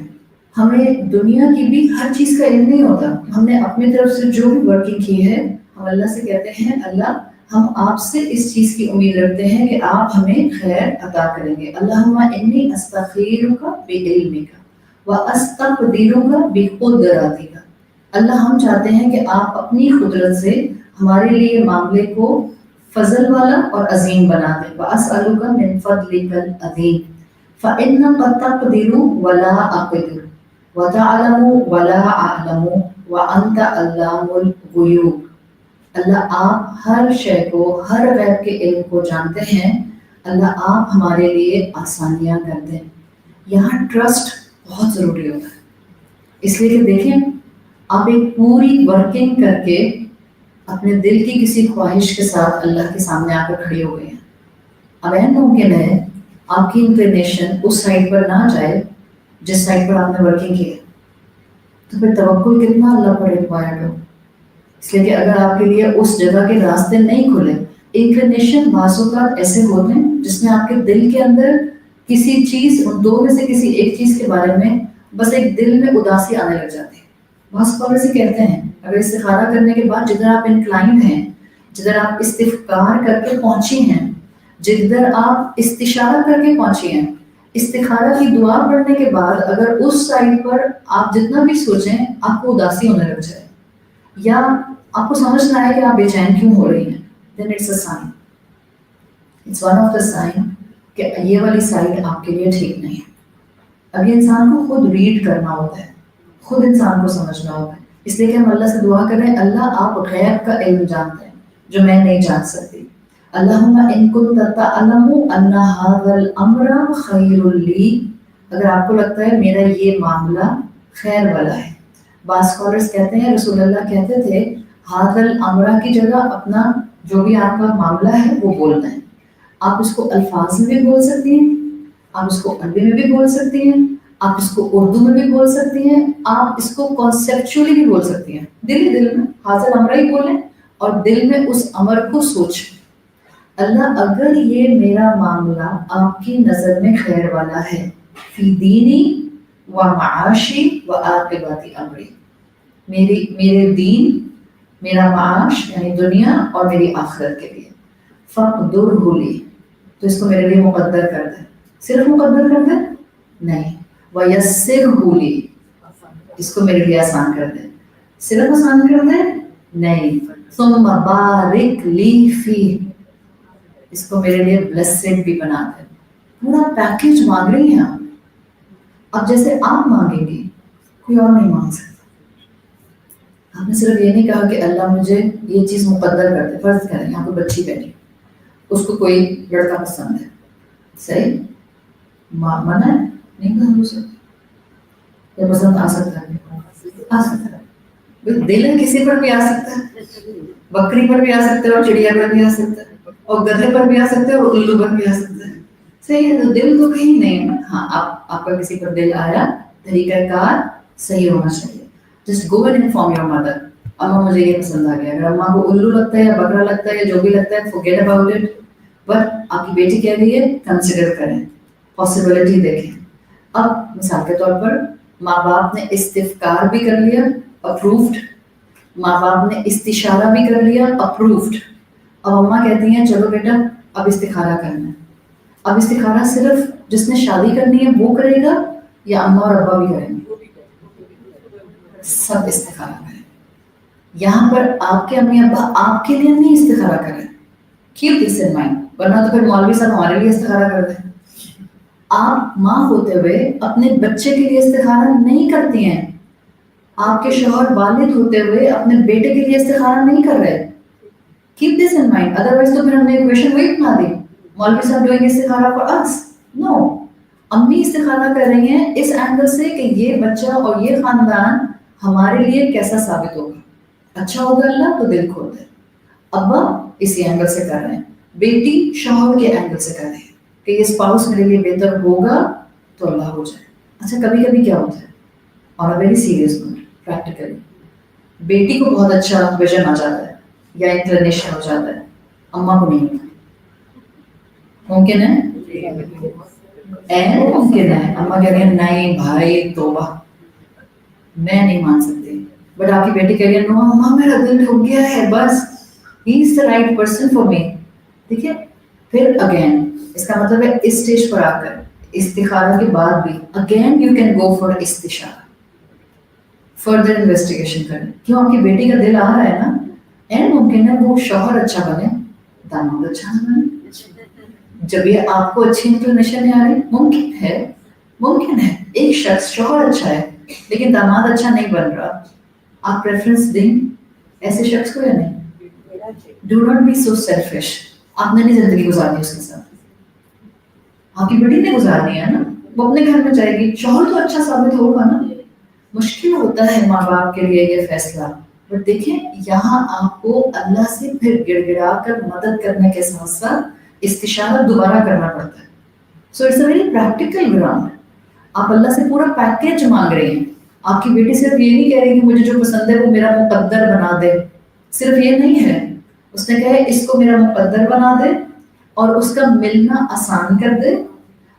ہمیں دنیا کی بھی ہر چیز کا علم نہیں ہوتا. ہم نے اپنی طرف سے جو بھی ورکنگ کی ہے ہم اللہ سے کہتے ہیں اللہ ہم آپ سے اس چیز کی امید رکھتے ہیں کہ آپ ہمیں خیر عطا کریں گے. اللہم انی استخیرک بعلمک واستقدرک بقدرتک. اللہ ہم چاہتے ہیں کہ آپ اپنی قدرت سے ہمارے لیے معاملے کو فضل والا اور عظیم بنا دیں. واسألک من فضلک العظیم فإنک تقدر ولا اقدر وتعلم ولا اعلم وانت علام الغیوب. اللہ آپ ہر شے کو، ہر غیب کے علم کو جانتے ہیں. اللہ آپ ہمارے لیے آسانیاں کر دیں. یہاں ٹرسٹ بہت ضروری ہوتا ہے، اس لیے کہ دیکھیں آپ ایک پوری ورکنگ کر کے اپنے دل کی کسی خواہش کے ساتھ اللہ کے سامنے آ کر کھڑے ہو گئے ہیں. اب ممکن ہے آپ کی انکلینیشن اس سائڈ پر نہ جائے جس سائڈ پر آپ نے ورکنگ کی ہے، تو پھر توکل کتنا اللہ پر ریکوائرڈ ہو. اس لیے کہ اگر آپ کے لیے اس جگہ کے راستے نہیں کھلے، انکلینیشن بعض اوقات ایسے ہوتے ہیں جس میں آپ کے دل کے اندر کسی چیز، ان دو میں سے کسی ایک چیز کے بارے میں بس ایک دل میں اداسی آنے لگ جاتی ہے. بعض اسکالر سے کہتے ہیں اگر استخارہ کرنے کے بعد جدھر آپ انکلائنڈ ہیں، جدھر آپ استفکار کر کے پہنچی ہیں، جدھر آپ استشارہ کر کے پہنچی ہیں، استخارہ کی دعا پڑھنے کے بعد اگر اس سائڈ پر آپ جتنا بھی سوچیں آپ کو اداسی ہونے لگ جائے، یا آپ کو سمجھ نہ آئے کہ آپ بے چین کیوں ہو رہی ہیں، then it's a sign. It's one of the sign کہ یہ والی سائڈ آپ کے لیے ٹھیک نہیں ہے. اب یہ انسان کو خود ریڈ کرنا ہوتا ہے، خود انسان کو سمجھنا ہوتا ہے. اس لیے کہ ہم اللہ سے دعا کریں، اللہ آپ غیب کا علم جانتے ہیں جو میں نہیں جان سکتی. اللہم ان کنت تعلم ان ھذا الامر خیر لی. اگر آپ کو لگتا ہے میرا یہ معاملہ خیر والا ہے. بعض اسکالرس کہتے ہیں رسول اللہ کہتے تھے ھذا الامر کی جگہ اپنا جو بھی آپ کا معاملہ ہے وہ بولنا ہے. آپ اس کو الفاظ میں بھی بول سکتی ہیں، آپ اس کو عربی میں بھی بول سکتی ہیں، آپ اس کو اردو میں بھی بول سکتی ہیں، آپ اس کو کانسیپچولی بھی بول سکتی ہیں. دل میں حاضر امر ہی بولیں اور دل میں اس امر کو سوچیں. اللہ اگر یہ میرا معاملہ آپ کی نظر میں خیر والا ہے، فی دینی و معاشی و عاقبت امری، میرے دین، میرا معاش یعنی دنیا اور میری آخرت کے لیے، فقدرہ لی، تو اس کو میرے لیے مقدر کر دیں. صرف مقدر کر دیں نہیں، وَيَسِّرْهُ لِي، اس کو میرے لیے آسان کر دیں. صرف آسان کر دیں نہیں، ثُمَّ بَارِكْ لِي فِيهِ، اس کو میرے لیے بلیسڈ بھی بنا دیں. پورا پیکیج مانگ رہی ہیں آپ. اب جیسے آپ مانگیں گی کوئی اور نہیں مانگ سکتا. آپ نے صرف یہ نہیں کہا کہ اللہ مجھے یہ چیز مقدر کر دے. فرض کریں یہاں کوئی بچی بیٹھی، اس کو کوئی لڑکا پسند ہے، صحیح منع ہے نہیں کہا ہو سکتا، یہ پسند آ سکتا ہے، آ سکتا ہے. دل کسی پر بھی آ سکتا ہے، بکری پر بھی آ سکتا ہے اور چڑیا پر بھی آ سکتا ہے اور گدھے پر بھی آ سکتا ہے اور الو پر بھی آ سکتا ہے. صحیح ہے، تو دل تو کہیں نہیں ہے. ہاں آپ کا کسی پر دل آیا، طریقہ کار صحیح ہونا چاہیے. Just go and inform your mother, اماں مجھے یہ پسند آ گیا. اگر اماں کو الو لگتا ہے یا بکرا لگتا ہے یا جو بھی لگتا ہے forget about it. بٹ آپ کی بیٹی کہہ رہی ہے کنسیڈر کریں، پاسبلٹی دیکھیں. اب مثال کے طور پر ماں باپ نے استفکار بھی کر لیا، اپروفڈ. ماں باپ نے استشارہ بھی کر لیا، اپروفڈ. اب اماں کہتی ہیں چلو بیٹا اب استخارہ کرنا ہے. اب استخارہ صرف جس نے شادی کرنی ہے وہ کرے گا یا اماں اور ابا بھی کریں گے؟ سب استخارہ کریں. یہاں پر آپ کے امی ابا آپ کے لیے نہیں استخارہ کریں. کیپ دس ان مائنڈ، ورنہ تو پھر مولوی صاحب ہمارے لیے استخارہ کر دیں. آپ ماں ہوتے ہوئے اپنے بچے کے لیے استخارہ نہیں کرتی ہیں. آپ کے شوہر والد ہوتے ہوئے اپنے بیٹے کے لیے استخارہ نہیں کر رہے. Keep this in mind, otherwise تو پھر ہم نے ایکویشن وہی بنا دی، مولوی صاحب ڈوئنگ استخارہ فار اس. نو، امی استخارہ کر رہی ہیں اس اینگل سے کہ یہ بچہ اور یہ خاندان ہمارے لیے کیسا ثابت ہوگا. اچھا ہوگا اللہ تو دل کھول دے. ابا اسی اینگل سے کر رہے ہیں، بیٹی شوہر کے اینگل سے کر رہے ہیں کہ یہ اسپاؤس میرے لیے بہتر ہوگا تو اللہ ہو جائے. اچھا کبھی کبھی کیا ہوتا ہے، اور ویری سیریس نوٹ، پریکٹیکلی بیٹی کو بہت اچھا ویژن آ جاتا ہے یا انکلینیشن ہو جاتا ہے، اماں کو نہیں ہوتا. ممکن ہے، ممکن ہے. اماں کہہ رہی ہیں نہیں بھائی توبہ میں نہیں مان سکتی. بٹ آپ کی بیٹی کہہ رہی ہے نو اماں میرا دل ٹوٹ گیا ہے بس he is the right person for me. ٹھیک ہے. پھر اگین اس کا مطلب ہے اس اسٹیج پر آ کر استخارہ کے بعد بھی again you can go for استشارہ, فردر انویسٹیگیشن کریں. کیوں آپ کی بیٹی کا دل آ رہا ہے نا, اینڈ ممکن ہے وہ شوہر اچھا بنے, داماد اچھا نہ بنے. جب یہ آپ کو اچھی انفارمیشن نہیں آ رہی, ممکن ہے ایک شخص شوہر اچھا ہے لیکن داماد اچھا نہیں بن رہا, آپ پریفرنس دیں ایسے شخص کو یا نہیں؟ Do not be so selfish. آپ نے نہیں زندگی گزارنی اس کے ساتھ, آپ کی بیٹی نے گزارنی ہے نا, وہ اپنے گھر میں جائے گی, شوہر تو اچھا ثابت ہوگا نا. مشکل ہوتا ہے ماں باپ کے لیے یہ فیصلہ, بٹ دیکھیں یہاں آپ کو اللہ سے پھر گڑ گڑا کر مدد کرنے کے ساتھ ساتھ استشارہ دوبارہ کرنا پڑتا ہے. So it's a very practical ground. آپ اللہ سے پورا پیکیج مانگ رہے ہیں. آپ کی بیٹی صرف یہ نہیں کہہ رہی کہ مجھے جو پسند ہے وہ میرا مقدر بنا دے, صرف یہ نہیں ہے. اس نے کہا ہے اس کو میرا مقدر بنا دے اور اس کا ملنا آسان کر دے,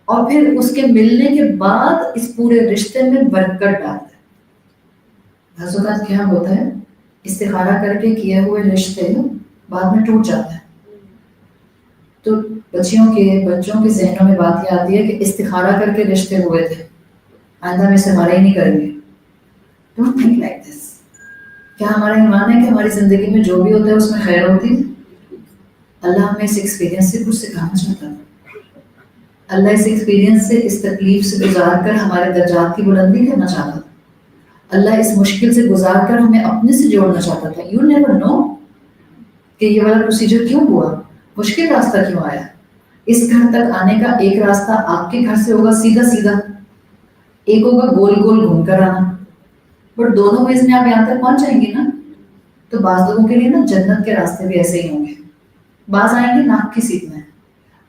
اور پھر اس کے ملنے کے بعد اس پورے رشتے میں برکت ڈال دے. بعض اوقات کیا ہوتا ہے, استخارہ کر کے کیے ہوئے رشتے بعد میں ٹوٹ جاتے ہیں. تو بچوں کے ذہنوں میں بات یہ آتی ہے کہ استخارہ کر کے رشتے ہوئے تھے, آئندہ ہم اسے ہمارا ہی نہیں کریں گے. Don't think like this. کیا ہمارا ایمان ہے کہ ہماری زندگی میں جو بھی ہوتا ہے اس میں خیر ہوتی ہے؟ اللہ ہمیں اس ایکسپیرینس سے کچھ سکھانا چاہتا ہے. اللہ اس ایکسپیرینس سے, اس تکلیف سے گزار کر ہمارے درجات کی بلندی کرنا چاہتا تھا. اللہ اس مشکل سے گزار کر ہمیں اپنے سے جوڑنا چاہتا تھا. یو نیور نو کہ یہ والا پروسیجر کیوں ہوا, مشکل راستہ کیوں آیا. اس گھر تک آنے کا ایک راستہ آپ کے گھر سے ہوگا سیدھا, ایک ہوگا گول گول گھوم کر آنا, بٹ دونوں ویز میں آپ یہاں تک پہنچ جائیں گے نا. تو بعض لوگوں کے لیے نا جنت کے راستے بھی ایسے ہی ہوں گے. بعض آئیں گے ناک کی سیٹ میں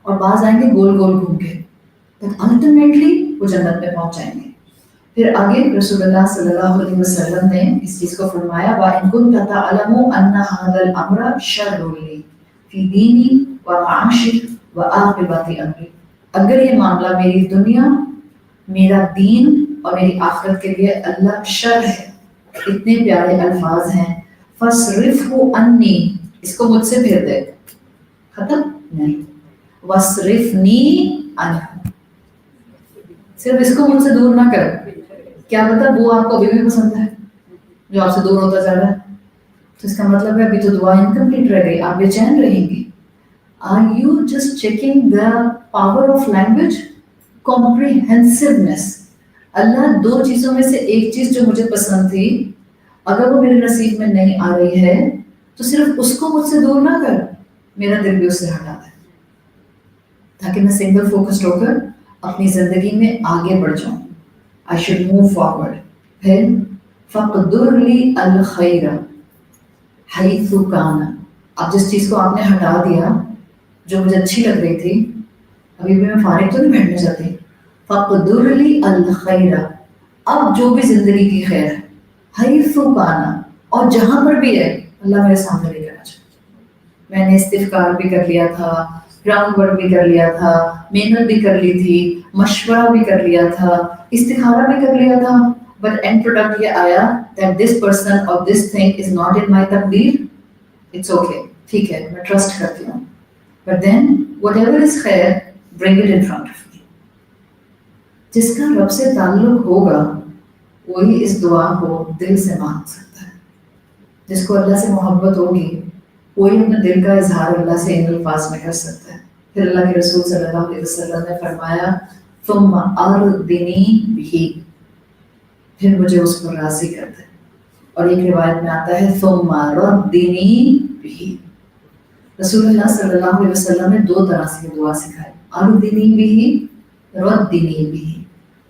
اور بعض آئیں گے گول گول گھوم کے, بٹ الٹیمیٹلی وہ جنت میں پہنچ جائیں گے. پھر آگے رسول اللہ صلی اللہ علیہ وسلم نے اس چیز کو فرمایا, وَإِن كُنتَ تَعْلَمُ أَنَّ هَذَا الْأَمْرَ شَرٌّ لِّي فِي دِينِي وَمَعَاشِي وَعَاقِبَةِ أَمْرِي. اگر یہ معاملہ میری دنیا, میرا دین اور میری آخرت کے لیے اللہ شر ہے, اتنے پیارے الفاظ ہیں, فَاصْرِفْهُ عَنِّي, اس کو مجھ سے پھیر دے. ختم نہیں, وَاصْرِفْنِي عَنْهُ, صرف اس کو مجھ سے دور نہ کر. کیا پتا وہ آپ کو ابھی بھی پسند ہے جو آپ سے دور ہوتا جا رہا ہے, تو اس کا مطلب ہے ابھی تو دعا انکمپلیٹ رہ گئی, آپ بے چین رہیں گی. Are you just checking the power of language, comprehensiveness. اللہ دو چیزوں میں سے ایک چیز جو مجھے پسند تھی, اگر وہ میرے نصیب میں نہیں آ رہی ہے تو صرف اس کو مجھ سے دور نہ کر, میرا دل بھی اس سے ہٹا دے, تاکہ میں سنگل فوکسڈ ہو کر اپنی زندگی میں آگے بڑھ جاؤں. I should move forward. پھر فَقْدُرْ لِي الْخَيْرَ حَيْثُ كَانَ. اب جس چیز کو آپ نے ہٹا دیا جو مجھے اچھی لگ رہی تھی, ابھی بھی میں فارغ تو نہیں بیٹھنا چاہتی. فَقْدُرْ لِي الْخَيْرَ, اب جو بھی زندگی کی خیر ہے, حَيْثُ كَانَ, اور جہاں پر بھی ہے اللہ میرے سامنے لے کر آ جائے. میں نے استفکار بھی کر لیا تھا, گراؤنڈ ورک بھی کر لیا تھا, محنت بھی کر لی تھی, مشورہ بھی کر لیا تھا, استخارہ بھی کر لیا تھا, بٹ اینڈ پروڈکٹ یہ آیا that this person or this thing is not in my تقدیر. It's okay, ٹھیک ہے, میں ٹرسٹ کرتی ہوں, but then whatever is خیر bring it in front of me. جس کا رب سے تعلق ہوگا وہی اس دعا کو دل سے مانگ سکتا ہے. جس کو اللہ سے محبت ہوگی وہی اپنے دل کا اظہار اللہ سے ان الفاظ میں کر سکتا ہے. پھر اللہ کے رسول صلی اللہ علیہ وسلم نے فرمایا, ثم ارضنی بہ, پھر مجھے اس پر راضی کر دے. اور ایک روایت میں آتا ہے ثم ردنی بہ. رسول اللہ صلی اللہ علیہ وسلم نے دو طرح سے دعا سکھائی, ارضنی بہ, ردنی بہ.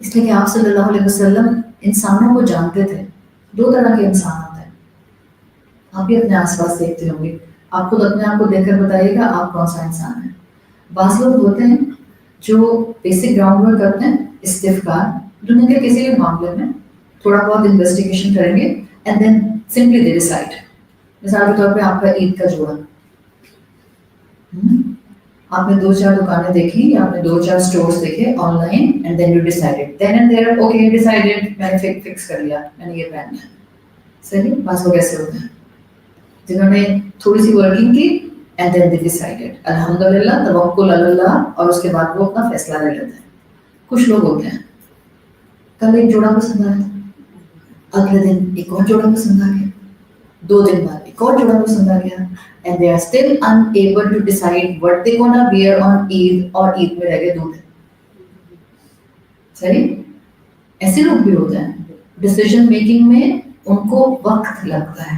اس لیے کہ آپ صلی اللہ علیہ وسلم انسانوں کو جانتے تھے. دو طرح کے انسان ہوتے ہیں, آپ بھی اپنے آس پاس دیکھتے ہوں گے, آپ خود اپنے آپ کو دیکھ کر بتائیے گا آپ کون سا انسان ہے. بعض لوگ ہوتے ہیں جو بیسک گراؤنڈ ورک کرتے ہیں, استفکار, دنیا کے کسی بھی معاملے میں تھوڑا بہت انویسٹیگیشن کریں گے and then simply they decide. مثال کے طور پہ آپ کا عید کا جوڑا, آپ نے 2-4 دکانیں دیکھی یا آپ نے 2-4 اسٹورس دیکھے online, and then you decided then and there, okay decided, میں نے فکس کر لیا, میں نے یہ پہننا ہے. صحیح. بعض لوگ ایسے ہوتے ہیں جنہوں نے تھوڑی سی ورکنگ کی اینڈ دین دے ڈیسائیڈڈ الحمدللہ توکل علی اللہ، اور اس کے بعد وہ اپنا فیصلہ لے لیتے ہیں. کچھ لوگ ہوتے ہیں کل ایک جوڑا پسند آیا، اگلے دن ایک اور جوڑا پسند آ گیا، 2 دن بعد ایک اور جوڑا پسند آ گیا، and they are still unable to decide what they gonna wear on Eid، اور عید میں رہ گئے 2 دن. صحیح، ایسے لوگ بھی ہوتے ہیں، ڈیسیژن میکنگ میں ان کو وقت لگتا ہے.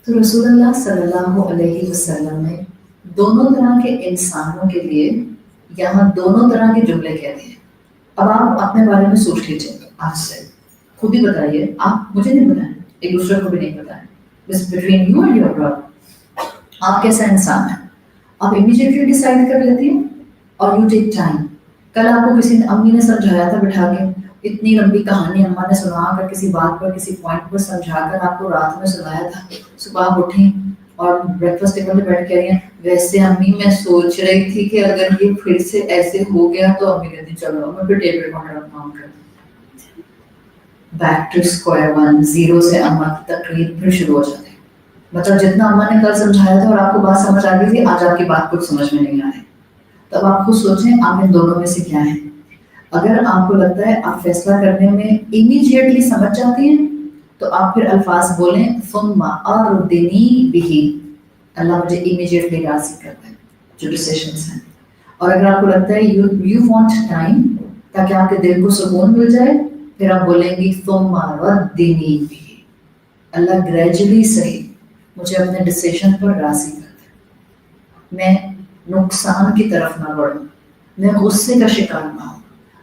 تو رسول اللہ صلی اللہ علیہ وسلم نے دونوں طرح کے انسانوں کے لیے یہاں دونوں طرح کے جملے کہہ دیے. اب آپ اپنے بارے میں سوچ لیجیے، آج سے خود ہی بتائیے، آپ مجھے نہیں بتائیں، ایک دوسرے کو بھی نہیں بتائیں، بس between you and your God آپ کیسا انسان ہیں. آپ امیڈیٹلی ڈیسائڈ کر لیتی ہیں اور یو ٹیک ٹائم. کل آپ کو کسی نے امی نے سمجھایا تھا بٹھا کے، اتنی لمبی کہانی اماں نے سنا کر کسی بات پر کسی پوائنٹ پر سمجھا کر آپ کو رات میں سنایا تھا. صبح آپ اٹھیں اور بریک فاسٹ ٹیبل پہ بیٹھ کے رہی ہیں، ویسے امی میں سوچ رہی تھی کہ اگر یہ پھر سے ایسے ہو گیا تو امی کہتی چلو میں پھر ٹیبل پر آن کر back two square one, zero سے اماں کی تقریر پھر شروع ہو جاتی. مطلب جتنا اماں نے کل سمجھایا تھا اور آپ کو بات سمجھ آ گئی تھی، آج آپ کی بات کچھ سمجھ میں نہیں آ رہی. تب آپ خود سوچیں آپ ان دونوں میں سے کیا ہیں. اگر آپ کو لگتا ہے آپ فیصلہ کرنے میں امیڈیٹلی سمجھ جاتی ہیں تو آپ پھر الفاظ بولیں ثم اردنی بہ، اللہ مجھے امیڈیٹلی راضی کر دے جو ڈیسیشنز ہیں. اور اگر آپ کو لگتا ہے یو وانٹ ٹائم تاکہ آپ کے دل کو سکون مل جائے، پھر آپ بولیں گی ثم ردنی بہ، اللہ گریجولی صحیح مجھے اپنے ڈیسیشن پر راضی کر دے، میں نقصان کی طرف نہ بڑھوں، میں غصے کا شکار نہ ہوں،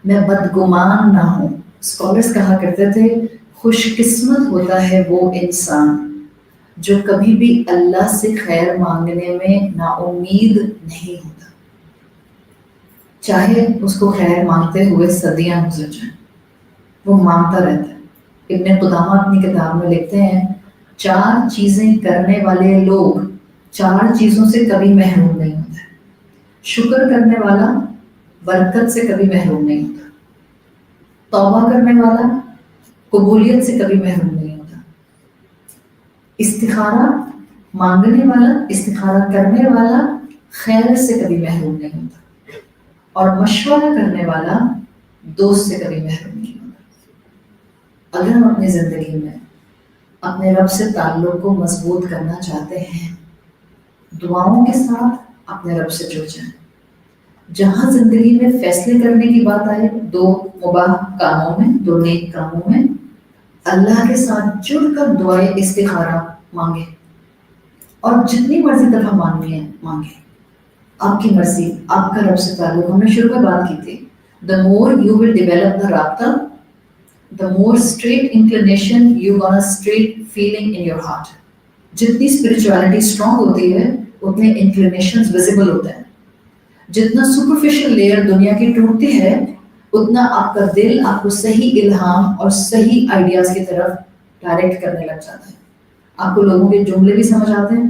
میں بدگمان نہ ہوں. اسکالرس کہا کرتے تھے خوش قسمت ہوتا ہے وہ انسان جو کبھی بھی اللہ سے خیر مانگنے میں نا امید نہیں ہوتا، چاہے اس کو خیر مانگتے ہوئے صدیاں گزر جائیں، وہ مانگتا رہتا ہے. ابن قدامہ اپنی کتاب میں لکھتے ہیں 4 چیزیں کرنے والے لوگ 4 چیزوں سے کبھی محروم نہیں ہوتے. شکر کرنے والا برکت سے کبھی محروم نہیں ہوتا، توبہ کرنے والا قبولیت سے کبھی محروم نہیں ہوتا، استخارہ مانگنے والا استخارہ کرنے والا خیر سے کبھی محروم نہیں ہوتا، اور مشورہ کرنے والا دوست سے کبھی محروم نہیں ہوتا. اگر ہم اپنی زندگی میں اپنے رب سے تعلق کو مضبوط کرنا چاہتے ہیں، دعاؤں کے ساتھ اپنے رب سے جڑ جائیں. جہاں زندگی میں فیصلے کرنے کی بات آئے 2 مباح کاموں میں، 2 نیک کاموں میں، اللہ کے ساتھ جڑ کر دعائے استخارہ مانگے، اور جتنی مرضی دفعہ مانگنی ہے مانگے، آپ کی مرضی، آپ کا رب سے تعلق. ہم نے شروع میں بات کی تھی the more you will develop the رابطہ، the more straight inclination you gonna straight feeling in your heart. جتنی spirituality strong ہوتی ہے اتنے inclinations visible ہوتے ہیں. جتنا superficial لیئر دنیا کی ٹوٹتی ہے اتنا آپ کا دل آپ کو صحیح الہام اور صحیح آئیڈیاز کی طرف ڈائریکٹ کرنے لگ جاتا ہے. آپ کو لوگوں کے جملے بھی سمجھ آتے ہیں،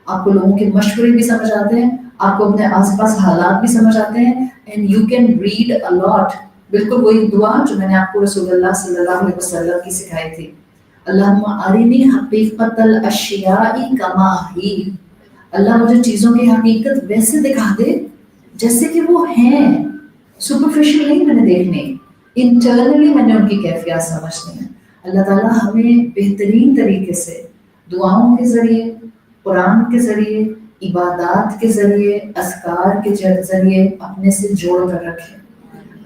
آپ کو لوگوں کے مشورے بھی سمجھ آتے ہیں، آپ کو اپنے آس پاس حالات بھی سمجھ آتے ہیں، اینڈ یو کین ریڈ اے لاٹ. بالکل وہی دعا جو میں نے آپ کو رسول اللہ صلی اللہ علیہ وسلم کی سکھائی تھی، اللہم ارنی حقیقت الاشیاء کما ہی، اللہ مجھے چیزوں کی حقیقت ویسے دکھا دے جیسے کہ وہ ہیں، سپرفیشل نہیں میں نے دیکھنے، انٹرنلی میں نے ان کی کیفیات سمجھنی ہے. اللہ تعالیٰ ہمیں بہترین طریقے سے دعاؤں کے ذریعے، قرآن کے ذریعے، عبادات کے ذریعے، اذکار کے ذریعے اپنے سے جوڑ کر رکھے.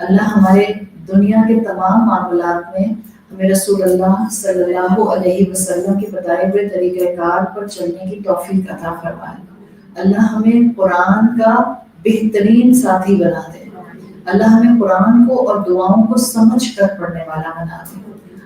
اللہ ہمارے دنیا کے تمام معاملات میں ہمیں رسول اللہ صلی اللہ علیہ وسلم کے بتائے ہوئے طریقہ کار پر چلنے کی توفیق عطا فرمائے. اللہ ہمیں قرآن کا بہترین ساتھی بنا دے. اللہ ہمیں قرآن کو اور دعاؤں کو سمجھ کر پڑھنے والا بنا دے.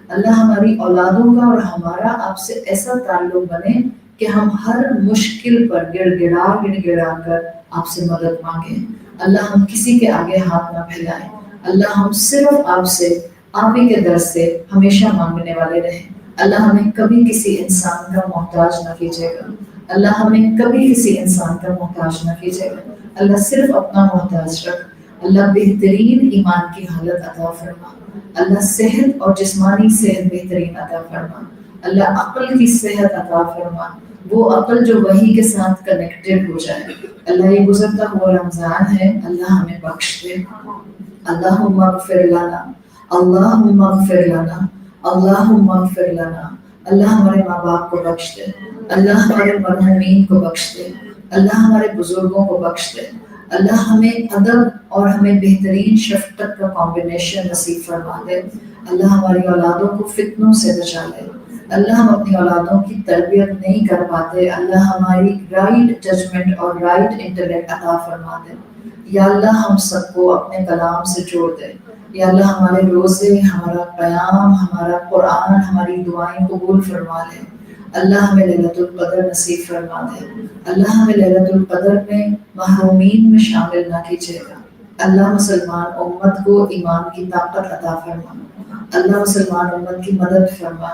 اللہ ہماری اولادوں کا اور ہمارا آپ سے ایسا تعلق بنے کہ ہم ہر مشکل پر گڑ گڑا کر آپ سے مدد مانگیں. اللہ ہم کسی کے آگے ہاتھ نہ پھیلائیں. اللہ ہم صرف آپ سے، آپ ہی کے در سے ہمیشہ مانگنے والے رہیں. اللہ ہمیں کبھی کسی انسان کا محتاج نہ کیجیے گا. اللہ ہمیں کبھی کسی انسان کا محتاج نہ کیجیے گا. اللہ صرف اپنا محتاج رکھ. اللہ بہترین ایمان کی حالت عطا فرما. اللہ صحت اور جسمانی صحت بہترین عطا فرما. اللہ عقل کی صحت عطا فرما. وہ عقل جو وحی کے ساتھ کنیکٹڈ ہو جائے. اللہ یہ گزرتا ہوا رمضان ہے، اللہ ہمیں بخش دے. اللہم اغفر لنا، اللہم اغفر لنا، اللہم اغفر لنا. اللہ ہمارے ماں باپ کو بخش دے، اللہ ہمارے مرحومین کو بخش دے، اللہ ہمارے بزرگوں کو بخش دے. اللہ ہمیں ادب اور ہمیں بہترین شفقت کا کمبینیشن نصیب فرما دے. اللہ ہماری اولادوں کو فتنوں سے بچا لے. اللہ ہم اپنی اولادوں کی تربیت نہیں کر پاتے، اللہ ہماری رائٹ ججمنٹ اور رائٹ انٹلیکٹ عطا فرما دے. یا اللہ ہم سب کو اپنے کلام سے جوڑ دے. یا اللہ ہمارے روزے، ہمارا قیام، ہمارا قرآن، ہماری دعائیں قبول فرما لے. اللہ ہمیں ليلۃ القدر نصیب فرما دے. اللہ ہمیں ليلۃ القدر میں محرومین میں شامل نہ کیجیے گا. اللہ مسلمان امت کو ایمان کی طاقت عطا فرما. اللہ مسلمان امت کی مدد فرما.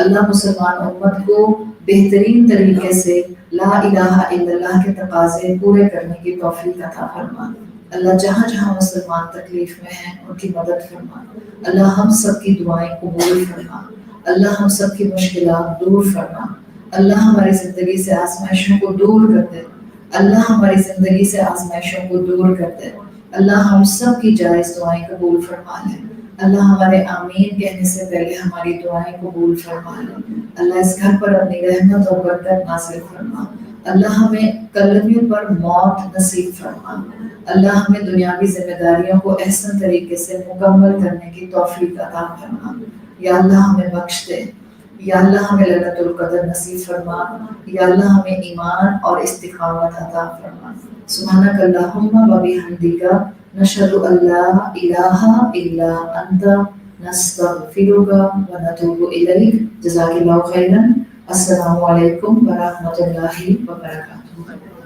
اللہ مسلمان امت کو بہترین طریقے سے لا الہ الا اللہ کے تقاضے پورے کرنے کی توفیق عطا فرما. اللہ جہاں جہاں مسلمان تکلیف میں ہیں ان کی مدد فرما. اللہ ہم سب کی دعائیں قبول فرما. اللہ ہم سب کی مشکلات دور فرما. اللہ ہماری زندگی سے آزمائشوں کو دور کر دے. اللہ ہماری زندگی سے آزمائشوں کو دور کر دے. اللہ ہم سب کی جائز دعائیں قبول فرما لے. اللہ ہمارے آمین کہنے سے پہلے ہماری دعائیں قبول فرما لے. اللہ اس گھر پر اپنی رحمت اور برکت نازل فرما. اللہ ہمیں کلمے پر موت نصیب فرما. اللہ ہمیں دنیاوی ذمہ داریوں کو احسن طریقے سے مکمل کرنے کی توفیق عطا فرما. یا اللہ ہمیں بخش دے. یا اللہ ہمیں ليلۃ القدر نصیب فرما. یا اللہ ہمیں ایمان اور استقامت عطا فرما. سبحانک اللہم و بحمدک نشہد ان لا الہ الا انت نستغفرک و نتوب الیک. جزاک اللہ خیرا. السلام علیکم ورحمۃ اللہ وبرکاتہ.